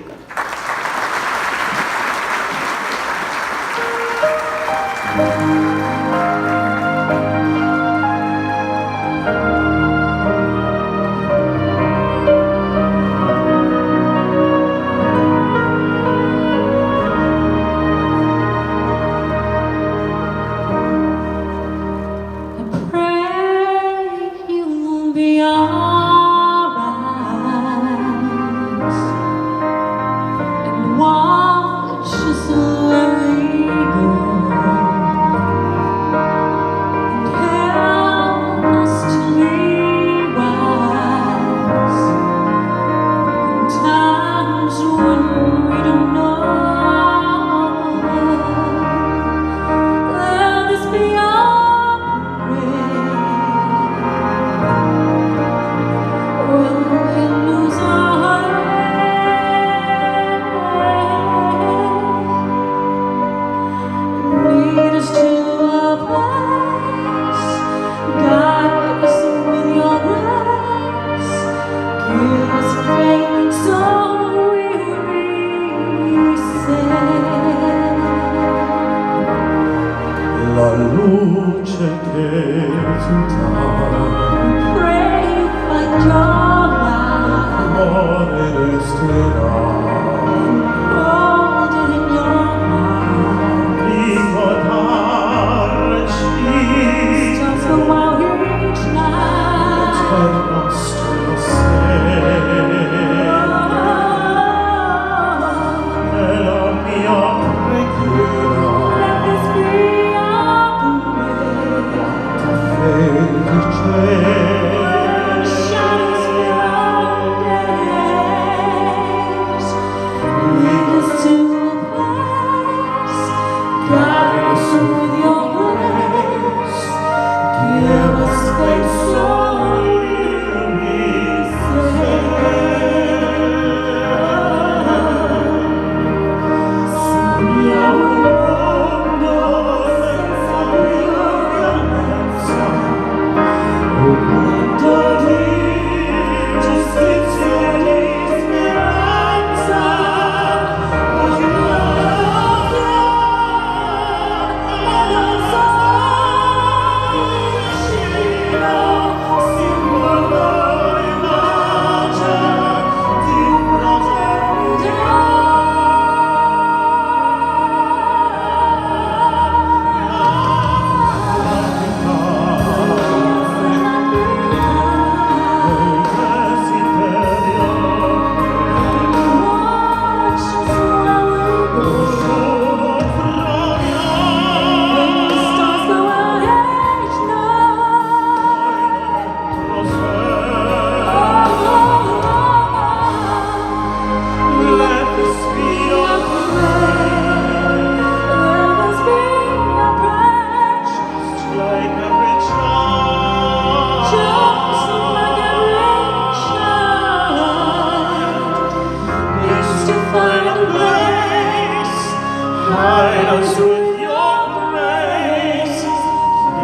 Guide us with your grace.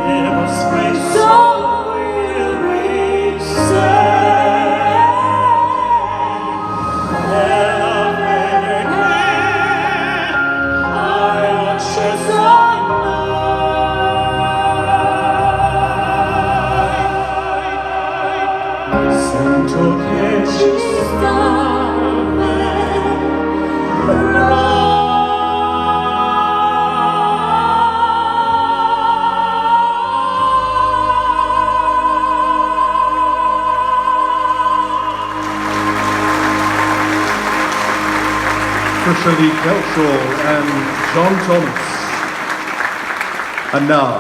Give us faith so we'll be saved. Let our faith clear. I watch as I night. Send to catch you Trisha Keltrell and John Thomas. And now,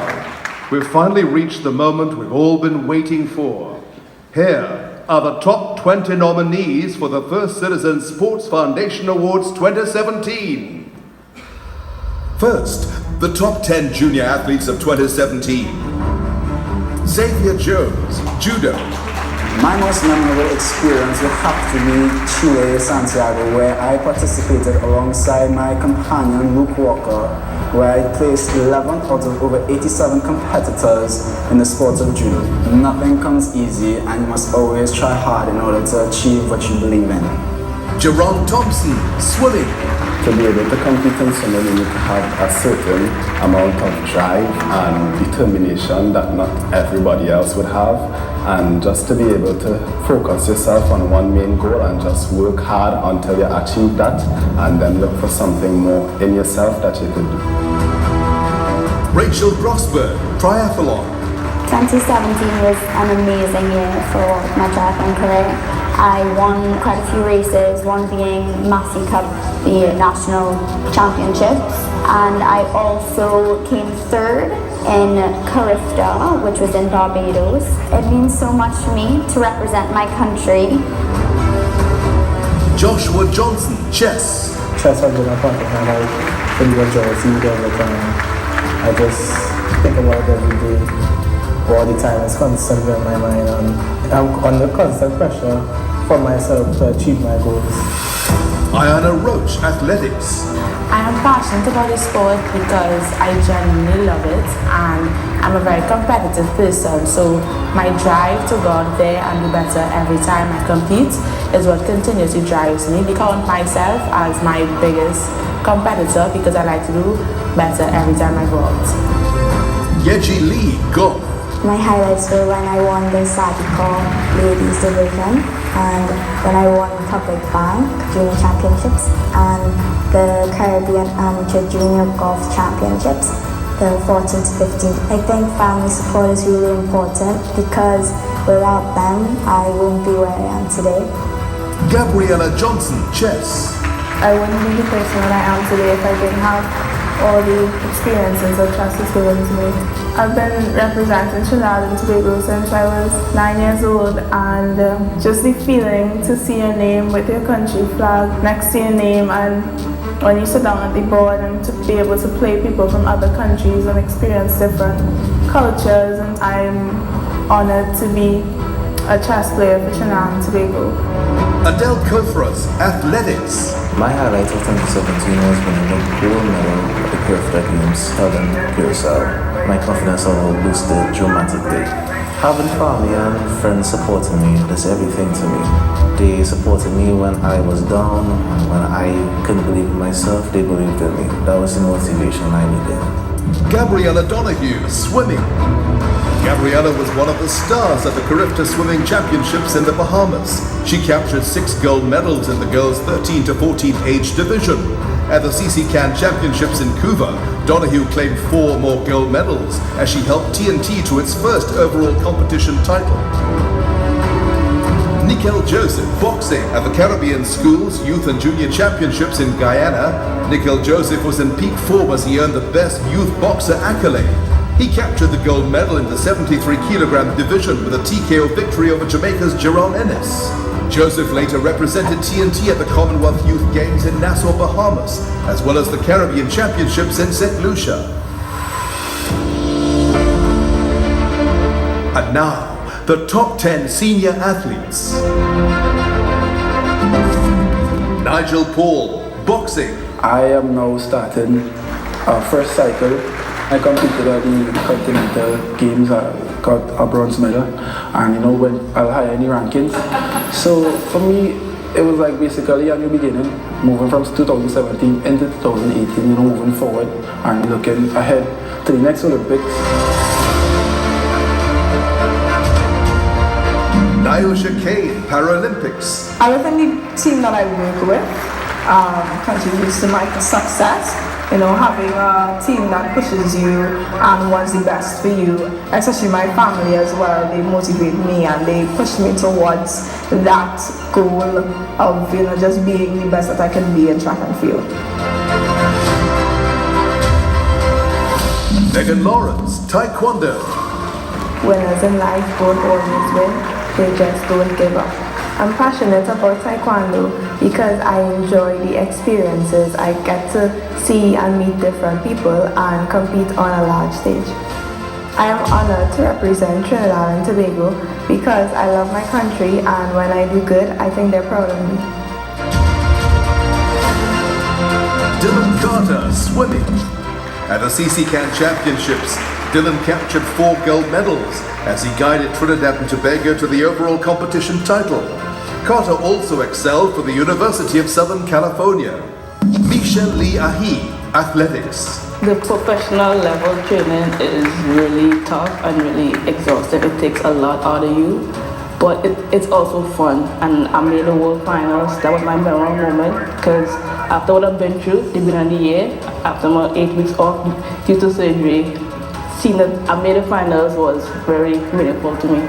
we've finally reached the moment we've all been waiting for. Here are the top 20 nominees for the First Citizen Sports Foundation Awards 2017. First, the top 10 junior athletes of 2017. Xavier Jones, Judo. My most memorable experience would have to be Chile, Santiago, where I participated alongside my companion Luke Walker, where I placed 11th out of over 87 competitors in the sport of judo. Nothing comes easy, and you must always try hard in order to achieve what you believe in. Jerron Thompson, Swimming. To be able to compete in swimming, you need to have a certain amount of drive and determination that not everybody else would have. And just to be able to focus yourself on one main goal and just work hard until you achieve that, and then look for something more in yourself that you could do. Rachel Grossberg, Triathlon. 2017 was an amazing year for my triathlon career. I won quite a few races, one being Massey Cup, the national championships, and I also came third in Carifta, which was in Barbados. It means so much to me to represent my country. Joshua Johnson, Chess. Chess has been a part of my life. Really enjoy it all the time. I just think about it every day. All the time, it's constantly on my mind, and I'm under constant pressure for myself to achieve my goals. Ayana Roach, Athletics. I am passionate about this sport because I genuinely love it, and I'm a very competitive person, so my drive to go out there and do better every time I compete is what continuously drives me. I count myself as my biggest competitor because I like to do better every time I go out. Yeji Lee, Golf. My highlights were when I won the Sadiko Ladies Division and when I won Public Bank Junior Championships and the Caribbean Amateur Junior Golf Championships, the 14th to 15th. I think family support is really important because without them, I wouldn't be where I am today. Gabriella Johnson, Chess. I wouldn't be the person that I am today if I didn't have all the experiences that chess has given to me. I've been representing Trinidad and Tobago since I was 9 years old, and just the feeling to see your name with your country flag next to your name, and when you sit down at the board and to be able to play people from other countries and experience different cultures, and I'm honored to be a chess player for Trinidad and Tobago. Adele Kothras, Athletics. My highlight of 2017 was winning the gold medal at the Curfew Games held in Curacao. My confidence level boosted dramatically. Having family and friends supporting me is everything to me. They supported me when I was down, when I couldn't believe in myself, they believed in me. That was the motivation I needed. Gabriella Donahue, Swimming. Gabriella was one of the stars at the Carifta Swimming Championships in the Bahamas. She captured 6 gold medals in the girls' 13 to 14 age division. At the CC-CAN Championships in Cuba, Donahue claimed 4 more gold medals as she helped TNT to its first overall competition title. Nikel Joseph, boxing at the Caribbean Schools Youth and Junior Championships in Guyana. Nikel Joseph was in peak form as he earned the Best Youth Boxer accolade. He captured the gold medal in the 73-kilogram division with a TKO victory over Jamaica's Jerome Ennis. Joseph later represented TNT at the Commonwealth Youth Games in Nassau, Bahamas, as well as the Caribbean Championships in St. Lucia. And now, the top 10 senior athletes. Nigel Paul, boxing. I am now starting first cycle, I competed at the Continental Games, got a bronze medal, and went higher in the rankings. So for me, it was like basically a new beginning, moving from 2017 into 2018, moving forward and looking ahead to the next Olympics. Nyosha Kane, Paralympics. I think the team that I work with contributes to my success. Having a team that pushes you and wants the best for you, especially my family as well, they motivate me and they push me towards that goal of just being the best that I can be in track and field. Megan Lawrence, Taekwondo. Winners in life don't always win, they just don't give up. I'm passionate about Taekwondo because I enjoy the experiences. I get to see and meet different people and compete on a large stage. I am honored to represent Trinidad and Tobago because I love my country, and when I do good, I think they're proud of me. Dylan Carter, swimming. At the CC-CAN Championships, Dylan captured 4 gold medals as he guided Trinidad and Tobago to the overall competition title. Carter also excelled for the University of Southern California. Michelle Lee Ahi, athletics. The professional level training is really tough and really exhausting. It takes a lot out of you, but it's also fun. And I made the world finals. That was my memorable moment because after what I've been through, the beginning of the year, after my 8 weeks off due to surgery, seeing that I made the finals was very meaningful to me.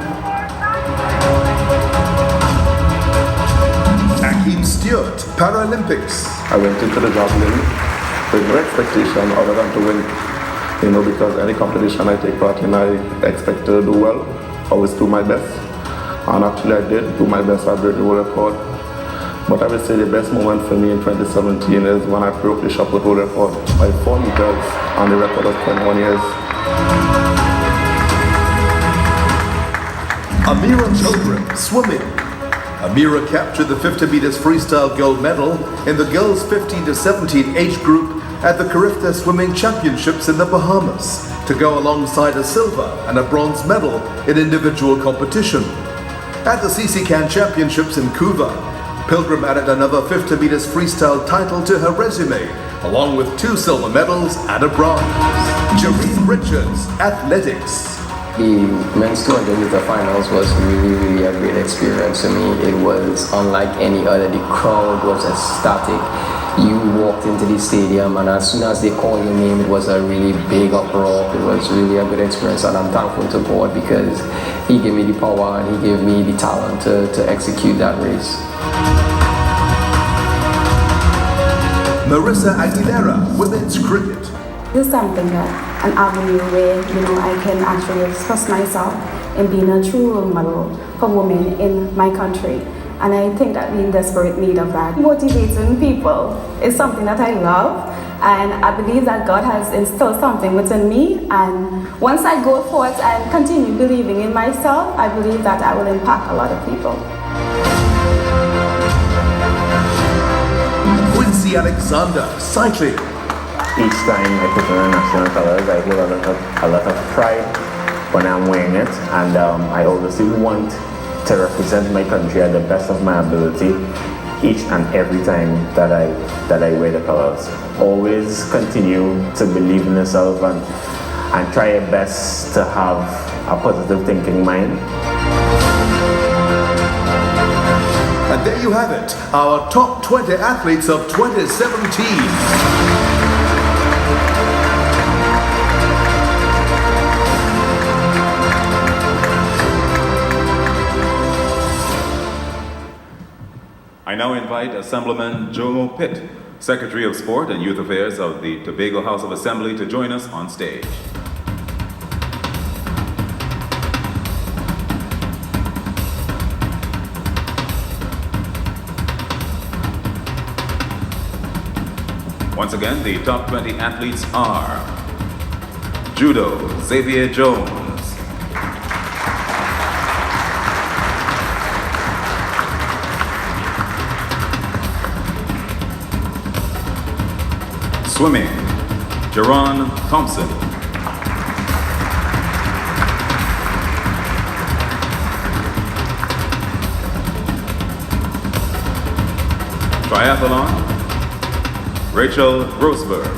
Akeem Stewart, Paralympics. I went into the javelin with no expectation other than to win. Because any competition I take part in, I expect to do well, always do my best. And actually I did do my best. I broke the world record. But I would say the best moment for me in 2017 is when I broke the shot put world record by 4 meters on the record of 21 years. Amira Pilgrim, swimming. Amira captured the 50 meters freestyle gold medal in the girls 15 to 17 age group at the Carifta Swimming Championships in the Bahamas to go alongside a silver and a bronze medal in individual competition. At the CC-CAN Championships in Cuba, Pilgrim added another 50 meters freestyle title to her resume, along with 2 silver medals and a bronze. Jareen Richards, athletics. The men's 200 meter finals was really a great experience for me. It was unlike any other. The crowd was ecstatic. You walked into the stadium and as soon as they called your name, it was a really big uproar. It was really a good experience, and I'm thankful to God because He gave me the power and He gave me the talent to execute that race. Marissa Aguilera, women's cricket. This is something that an avenue where I can actually express myself and being a true role model for women in my country. And I think that we're in desperate need of that. Motivating people is something that I love, and I believe that God has instilled something within me, and once I go forth and continue believing in myself, I believe that I will impact a lot of people. Quincy Alexander, cycling. Each time I put on the national colors, I feel a lot of pride when I'm wearing it, and I obviously want to represent my country at the best of my ability each and every time that I wear the colors. Always continue to believe in yourself and try your best to have a positive thinking mind. And there you have it, our top 20 athletes of 2017. I now invite Assemblyman Jomo Pitt, Secretary of Sport and Youth Affairs of the Tobago House of Assembly, to join us on stage. Once again, the top 20 athletes are Judo, Xavier Jones. Swimming, Jerron Thompson. Triathlon, Rachel Grossberg.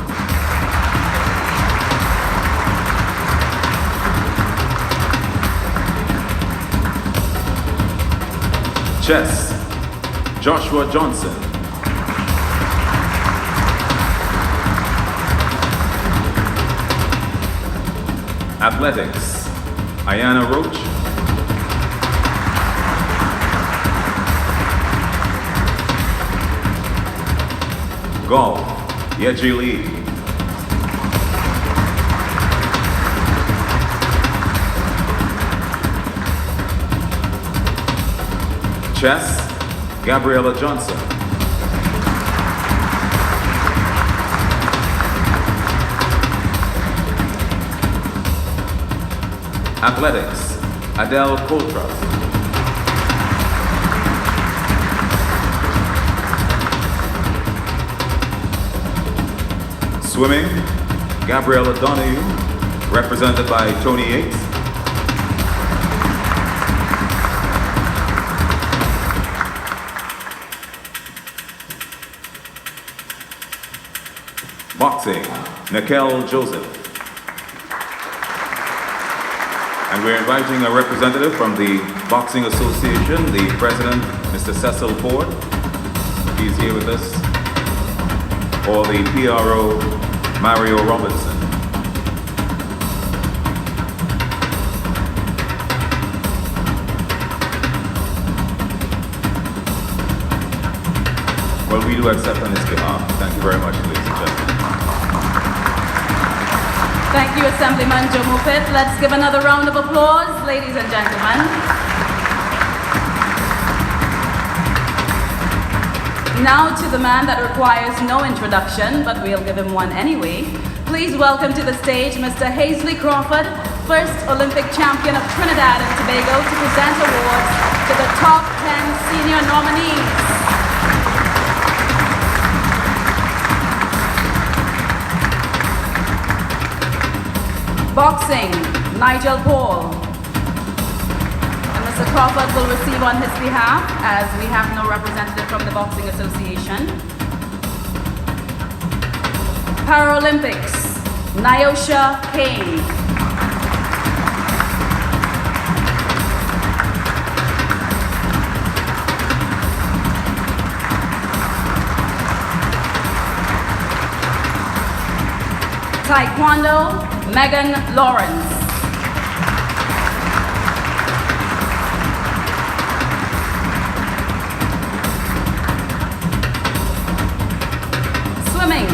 Chess, Joshua Johnson. Athletics, Ayana Roach. Golf, Yeji Lee. Chess, Gabriella Johnson. Athletics, Adele Coltrop. Swimming, Gabriella Donahue, represented by Tony Yates. Boxing, Nikel Joseph. And we're inviting a representative from the Boxing Association, the president, Mr. Cecil Ford. He's here with us. Or the PRO, Mario Robinson. Well, we do accept on his behalf. Thank you very much, ladies and gentlemen. Thank you, Assemblyman Joe Moffitt. Let's give another round of applause, ladies and gentlemen. Now to the man that requires no introduction, but we'll give him one anyway. Please welcome to the stage Mr. Hazley Crawford, first Olympic champion of Trinidad and Tobago, to present awards to the top 10 senior nominees. Boxing, Nigel Paul. And Mr. Crawford will receive on his behalf, as we have no representative from the Boxing Association. Paralympics, Nyosha Kane. Taekwondo, Megan Lawrence. Swimming,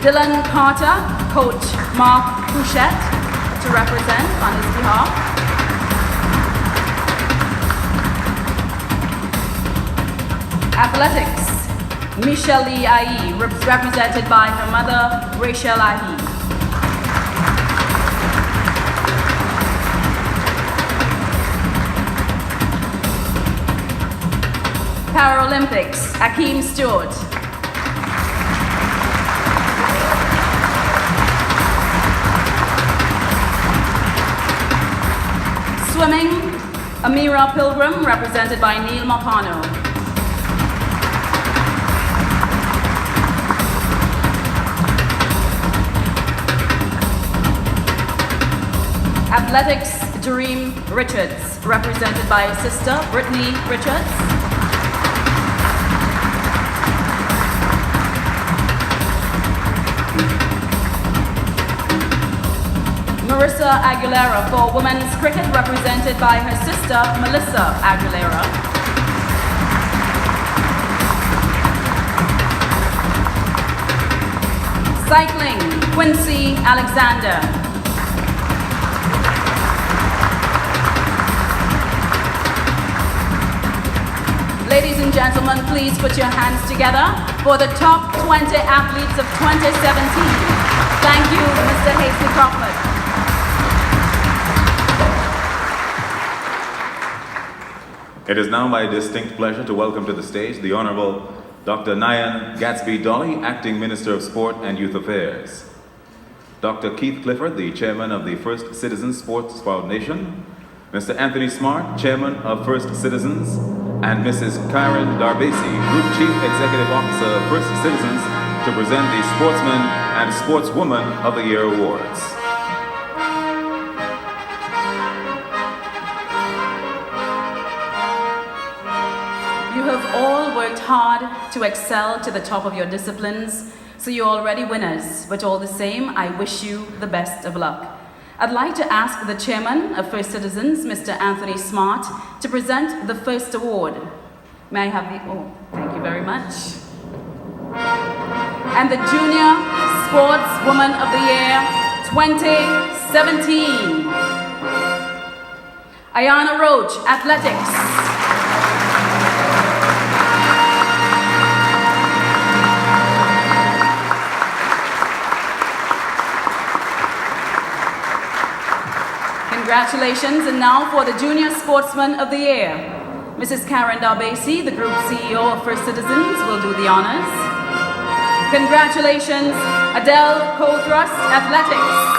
Dylan Carter, coach Mark Pouchette to represent on his behalf. Athletics, Michelle Lee Ahi, represented by her mother, Rachel Ahi. Paralympics, Akeem Stewart. Swimming, Amira Pilgrim, represented by Neil Marcano. Athletics, Jareem Richards, represented by sister Brittany Richards. Marissa Aguilera for women's cricket, represented by her sister Melissa Aguilera. Cycling, Quincy Alexander. Ladies and gentlemen, please put your hands together for the top 20 athletes of 2017. Thank you, Mr. Hazley Crawford. It is now my distinct pleasure to welcome to the stage the Honorable Dr. Nyan Gatsby Dolly, Acting Minister of Sport and Youth Affairs. Dr. Keith Clifford, the chairman of the First Citizens Sports Foundation, Mr. Anthony Smart, chairman of First Citizens, and Mrs. Karen Darbesi, Group Chief Executive Officer of First Citizens, to present the Sportsman and Sportswoman of the Year Awards. You have all worked hard to excel to the top of your disciplines, so you're already winners, but all the same, I wish you the best of luck. I'd like to ask the chairman of First Citizens, Mr. Anthony Smart, to present the first award. May I have the, oh, thank you very much. And the Junior Sportswoman of the Year 2017. Ayana Roach, Athletics. Congratulations, and now for the Junior Sportsman of the Year. Mrs. Karen Darbesi, the Group CEO of First Citizens, will do the honors. Congratulations, Adele Cothrust, Athletics.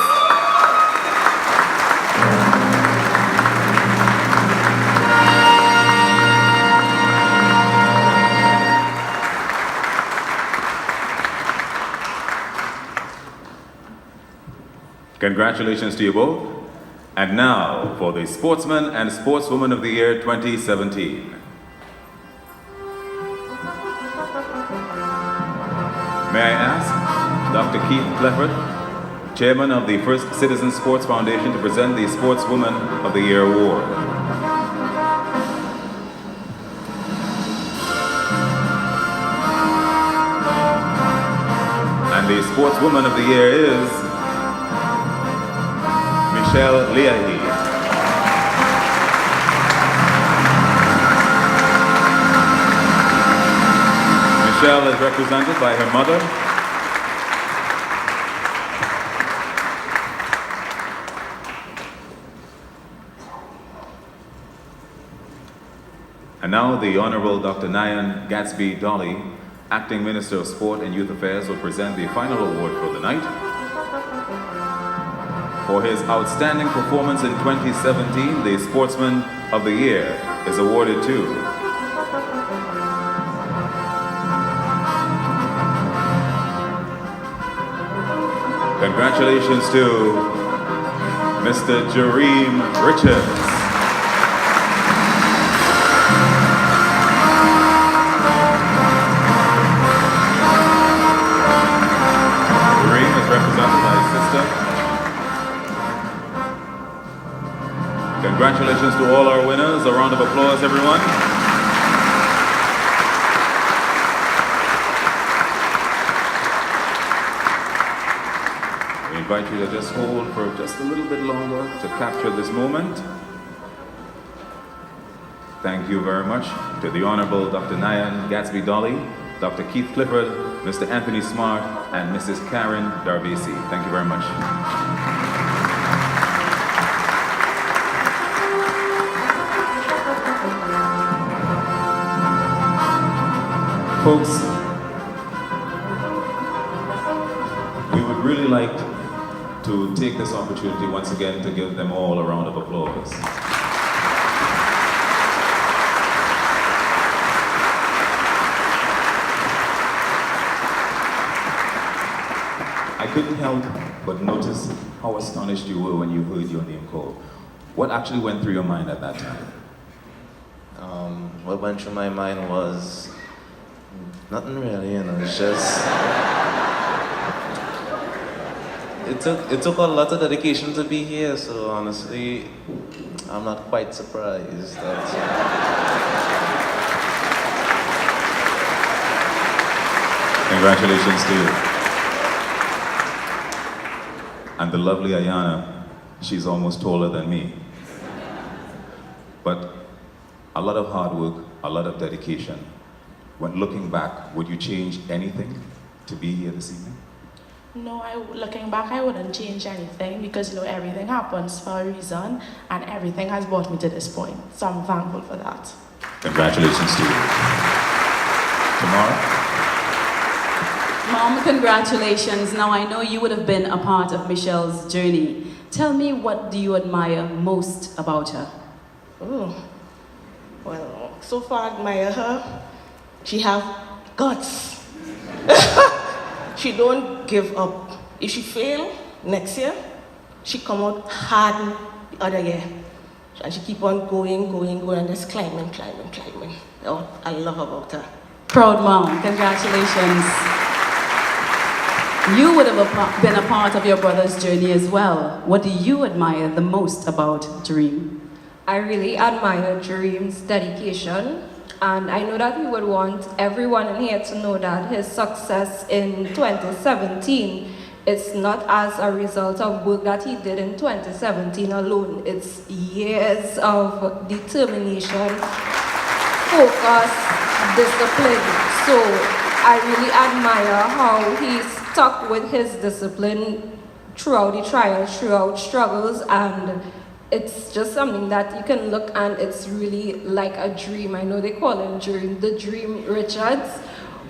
Congratulations to you both. And now for the Sportsman and Sportswoman of the Year 2017. May I ask Dr. Keith Clifford, chairman of the First Citizens Sports Foundation, to present the Sportswoman of the Year Award. And the Sportswoman of the Year is Michelle Leahy. Michelle is represented by her mother, and now the Honorable Dr. Nyan Gatsby Dolly, Acting Minister of Sport and Youth Affairs, will present the final award for the night. For his outstanding performance in 2017, the Sportsman of the Year is awarded to congratulations to Mr. Jareem Richards. Jareem is represented by his sister. Congratulations to all our winners. A round of applause, everyone. We invite you to just hold for just a little bit longer to capture this moment. Thank you very much to the Honorable Dr. Nyan Gatsby Dolly, Dr. Keith Clifford, Mr. Anthony Smart, and Mrs. Karen Darbesi. Thank you very much. Folks, we would really like to take this opportunity once again to give them all a round of applause. I couldn't help but notice how astonished you were when you heard your name called. What actually went through your mind at that time? What went through my mind was nothing really, you know, it's just it took a lot of dedication to be here, so honestly I'm not quite surprised that Congratulations to you. And the lovely Ayana, she's almost taller than me. But a lot of hard work, a lot of dedication. When looking back, would you change anything to be here this evening? No, looking back, I wouldn't change anything because, you know, everything happens for a reason and everything has brought me to this point. So I'm thankful for that. Congratulations to you. Tomorrow? Mom, congratulations. Now I know you would have been a part of Michelle's journey. Tell me, what do you admire most about her? Oh, well, so far I admire her. She have guts. She don't give up. If she fail next year, she come out hard the other year. And she keep on going, and just climbing. Oh, I love about her. Proud mom, congratulations. You would have been a part of your brother's journey as well. What do you admire the most about Dream? I really admire Dream's dedication, and I know that he would want everyone in here to know that his success in 2017 is not as a result of work that he did in 2017 alone. It's years of determination, focus, discipline. So I really admire how he stuck with his discipline throughout the trials, throughout struggles, and it's just something that you can look and it's really like a dream. I know they call him the Dream Richards,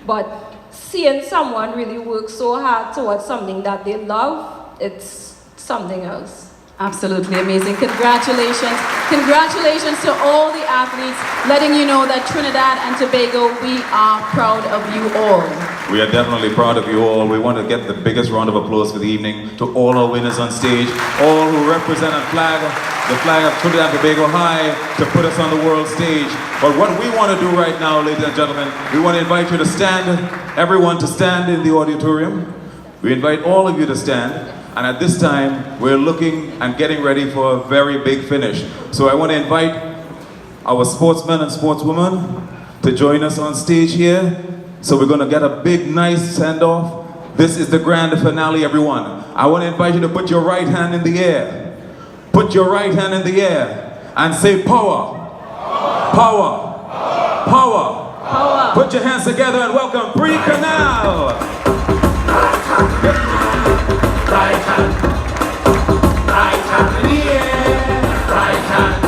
but seeing someone really work so hard towards something that they love, it's something else. Absolutely amazing. Congratulations. Congratulations to all the athletes, letting you know that Trinidad and Tobago, we are proud of you all. We are definitely proud of you all. We want to get the biggest round of applause for the evening to all our winners on stage, all who represent the flag of Trinidad and Tobago high to put us on the world stage. But what we want to do right now, ladies and gentlemen, we want to invite you to stand, everyone to stand in the auditorium. We invite all of you to stand. And at this time, we're looking and getting ready for a very big finish. So I want to invite our sportsmen and sportswomen to join us on stage here. So we're going to get a big, nice send-off. This is the grand finale, everyone. I want to invite you to put your right hand in the air. Put your right hand in the air and say power. Power. Power. Power. Put your hands together and welcome Bree Canal. Right hand in the air, right hand in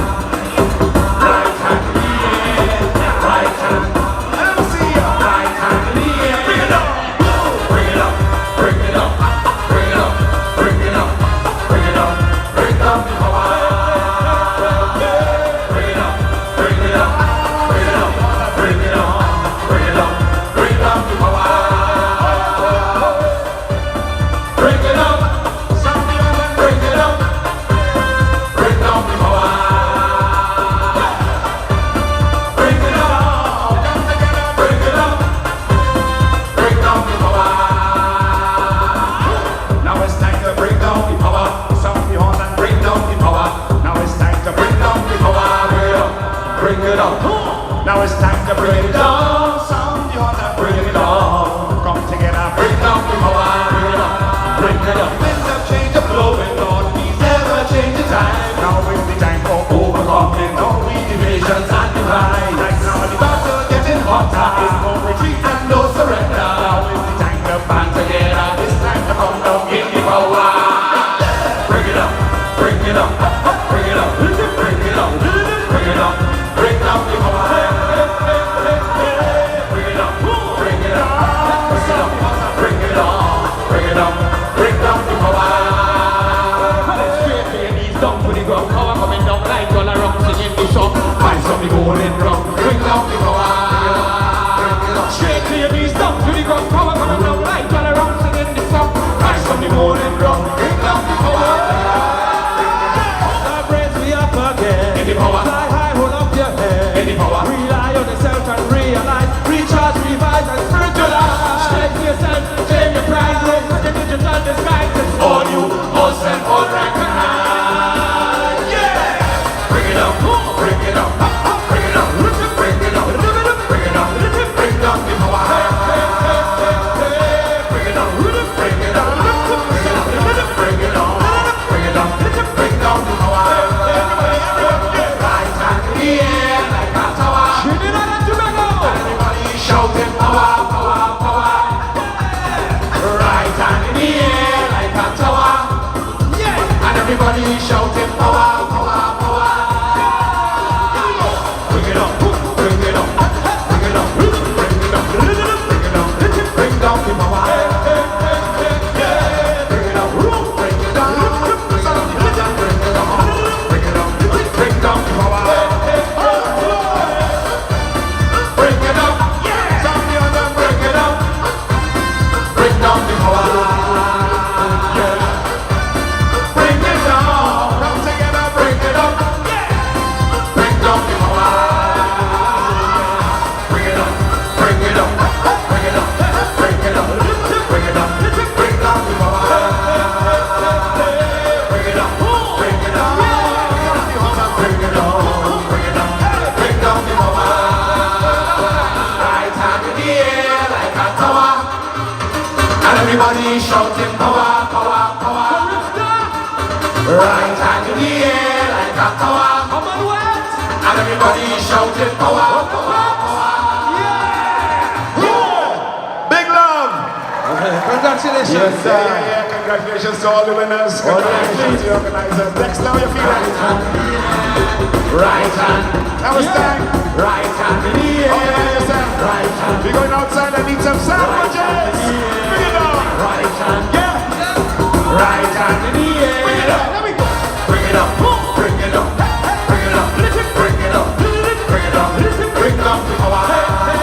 the air, right hand. Let me see you. Right hand in the air. Bring it up, bring it up, bring it up, bring it up, bring it up, bring it up, bring up the power. Bring it up, bring it up, bring it up, bring it up, bring it up, bring up the power. Bring it up. Now it's time to bring it down. Sound the horn and bring it on. Come together, bring down the power. Bring it up, bring it up. Winds of change are blowing, Lord, please never change the time. Now is the time for overcoming all the divisions and divides. Right now the battle getting hotter. There's no retreat and no surrender. Now is the time to band together. It's time to come down, give the power. Bring it up, bring it up, bring it up, bring it up, bring it up. Bring down the power. Bring it up, bring it up, bring it on, bring it up, bring down the power. Straight to your knees, down to the ground. Power coming down like all around, singing the song. Find something golden brown. Bring down the power. Straight to your knees, down to the ground. Power coming down like all around, singing the song. Find something golden brown. Bring down the power. That brings me up again. In the power. Rely on yourself and realize, recharge, revise and spiritualize. Strength yourself, claim your pride, roll with the digital disguise. It's all you, all send, all recognize. Yeah! Bring it up, bring it up, bring it up, bring it up, bring it up, bring down the power. Bring it up, bring it up, bring it up, bring it on, bring it up, bring down the power. Right hand in the air. shouting power, power, power. Big love! Congratulations. Yes, sir. Yeah. Congratulations to all the winners. Congratulations to the organizers. Next, now you feel it. Right hand. Now it's time. Right hand in the air. Organize yourself. Right hand. We're going outside and need some sandwiches. Bring it on. Right hand. Yeah. Right hand in the air. Bring it up. Let me go. Bring it up. Bring it up. Bring it up. Bring it up. Bring it up. Bring up the power. Bring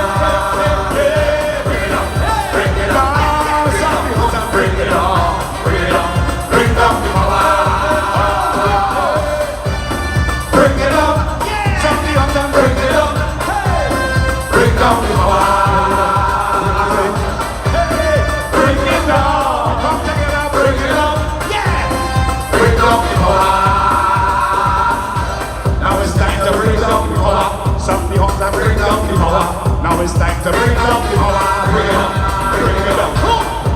it up. Bring it up. Bring it up. Bring it up. Bring up the power. Bring it up. Something up and bring it up. Bring up the power. Bring it up. Come together. Bring it up. Yeah. Bring up the power. Now it's time to bring up the power. Something hot and Bring up the power. Now it's time to bring up the power. Bring it up. Bring it up.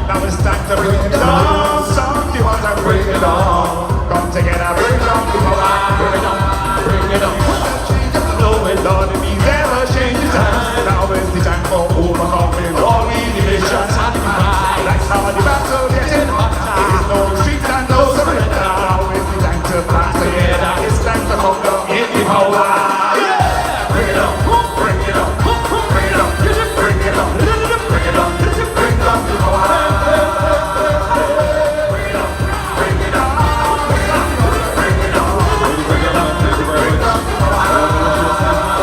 Now it's time to bring it down. Something hot and Bring it up. come together. Bring up the power. Bring it up. Bring it up. Knowing Lord, if He's ever changed the time, now is the time for overcoming all we divisions. That's how the battle getting hotter. There's no retreat and no surrender. Now is the time to pass together. It's time to conquer in the power. Bring it up. Bring it up. Bring it up. Bring it up. Bring it up. Bring up the power. Bring it up. Bring it up. Bring it up. Bring it up. Bring it up. Bring up the power.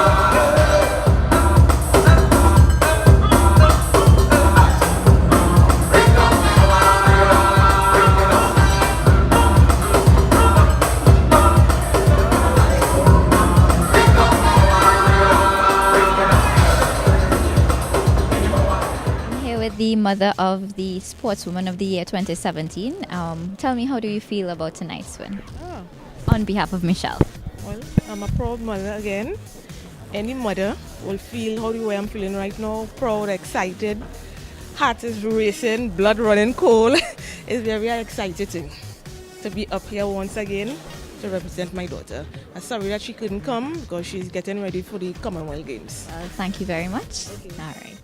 I'm here with the mother of the Sportswoman of the Year 2017. Tell me, how do you feel about tonight's win? On behalf of Michelle. Well, I'm a proud mother again. Any mother will feel how the way I'm feeling right now. Proud, excited. Heart is racing, blood running cold. It's very exciting to be up here once again to represent my daughter. I'm sorry that she couldn't come because she's getting ready for the Commonwealth Games. Thank you very much. All right.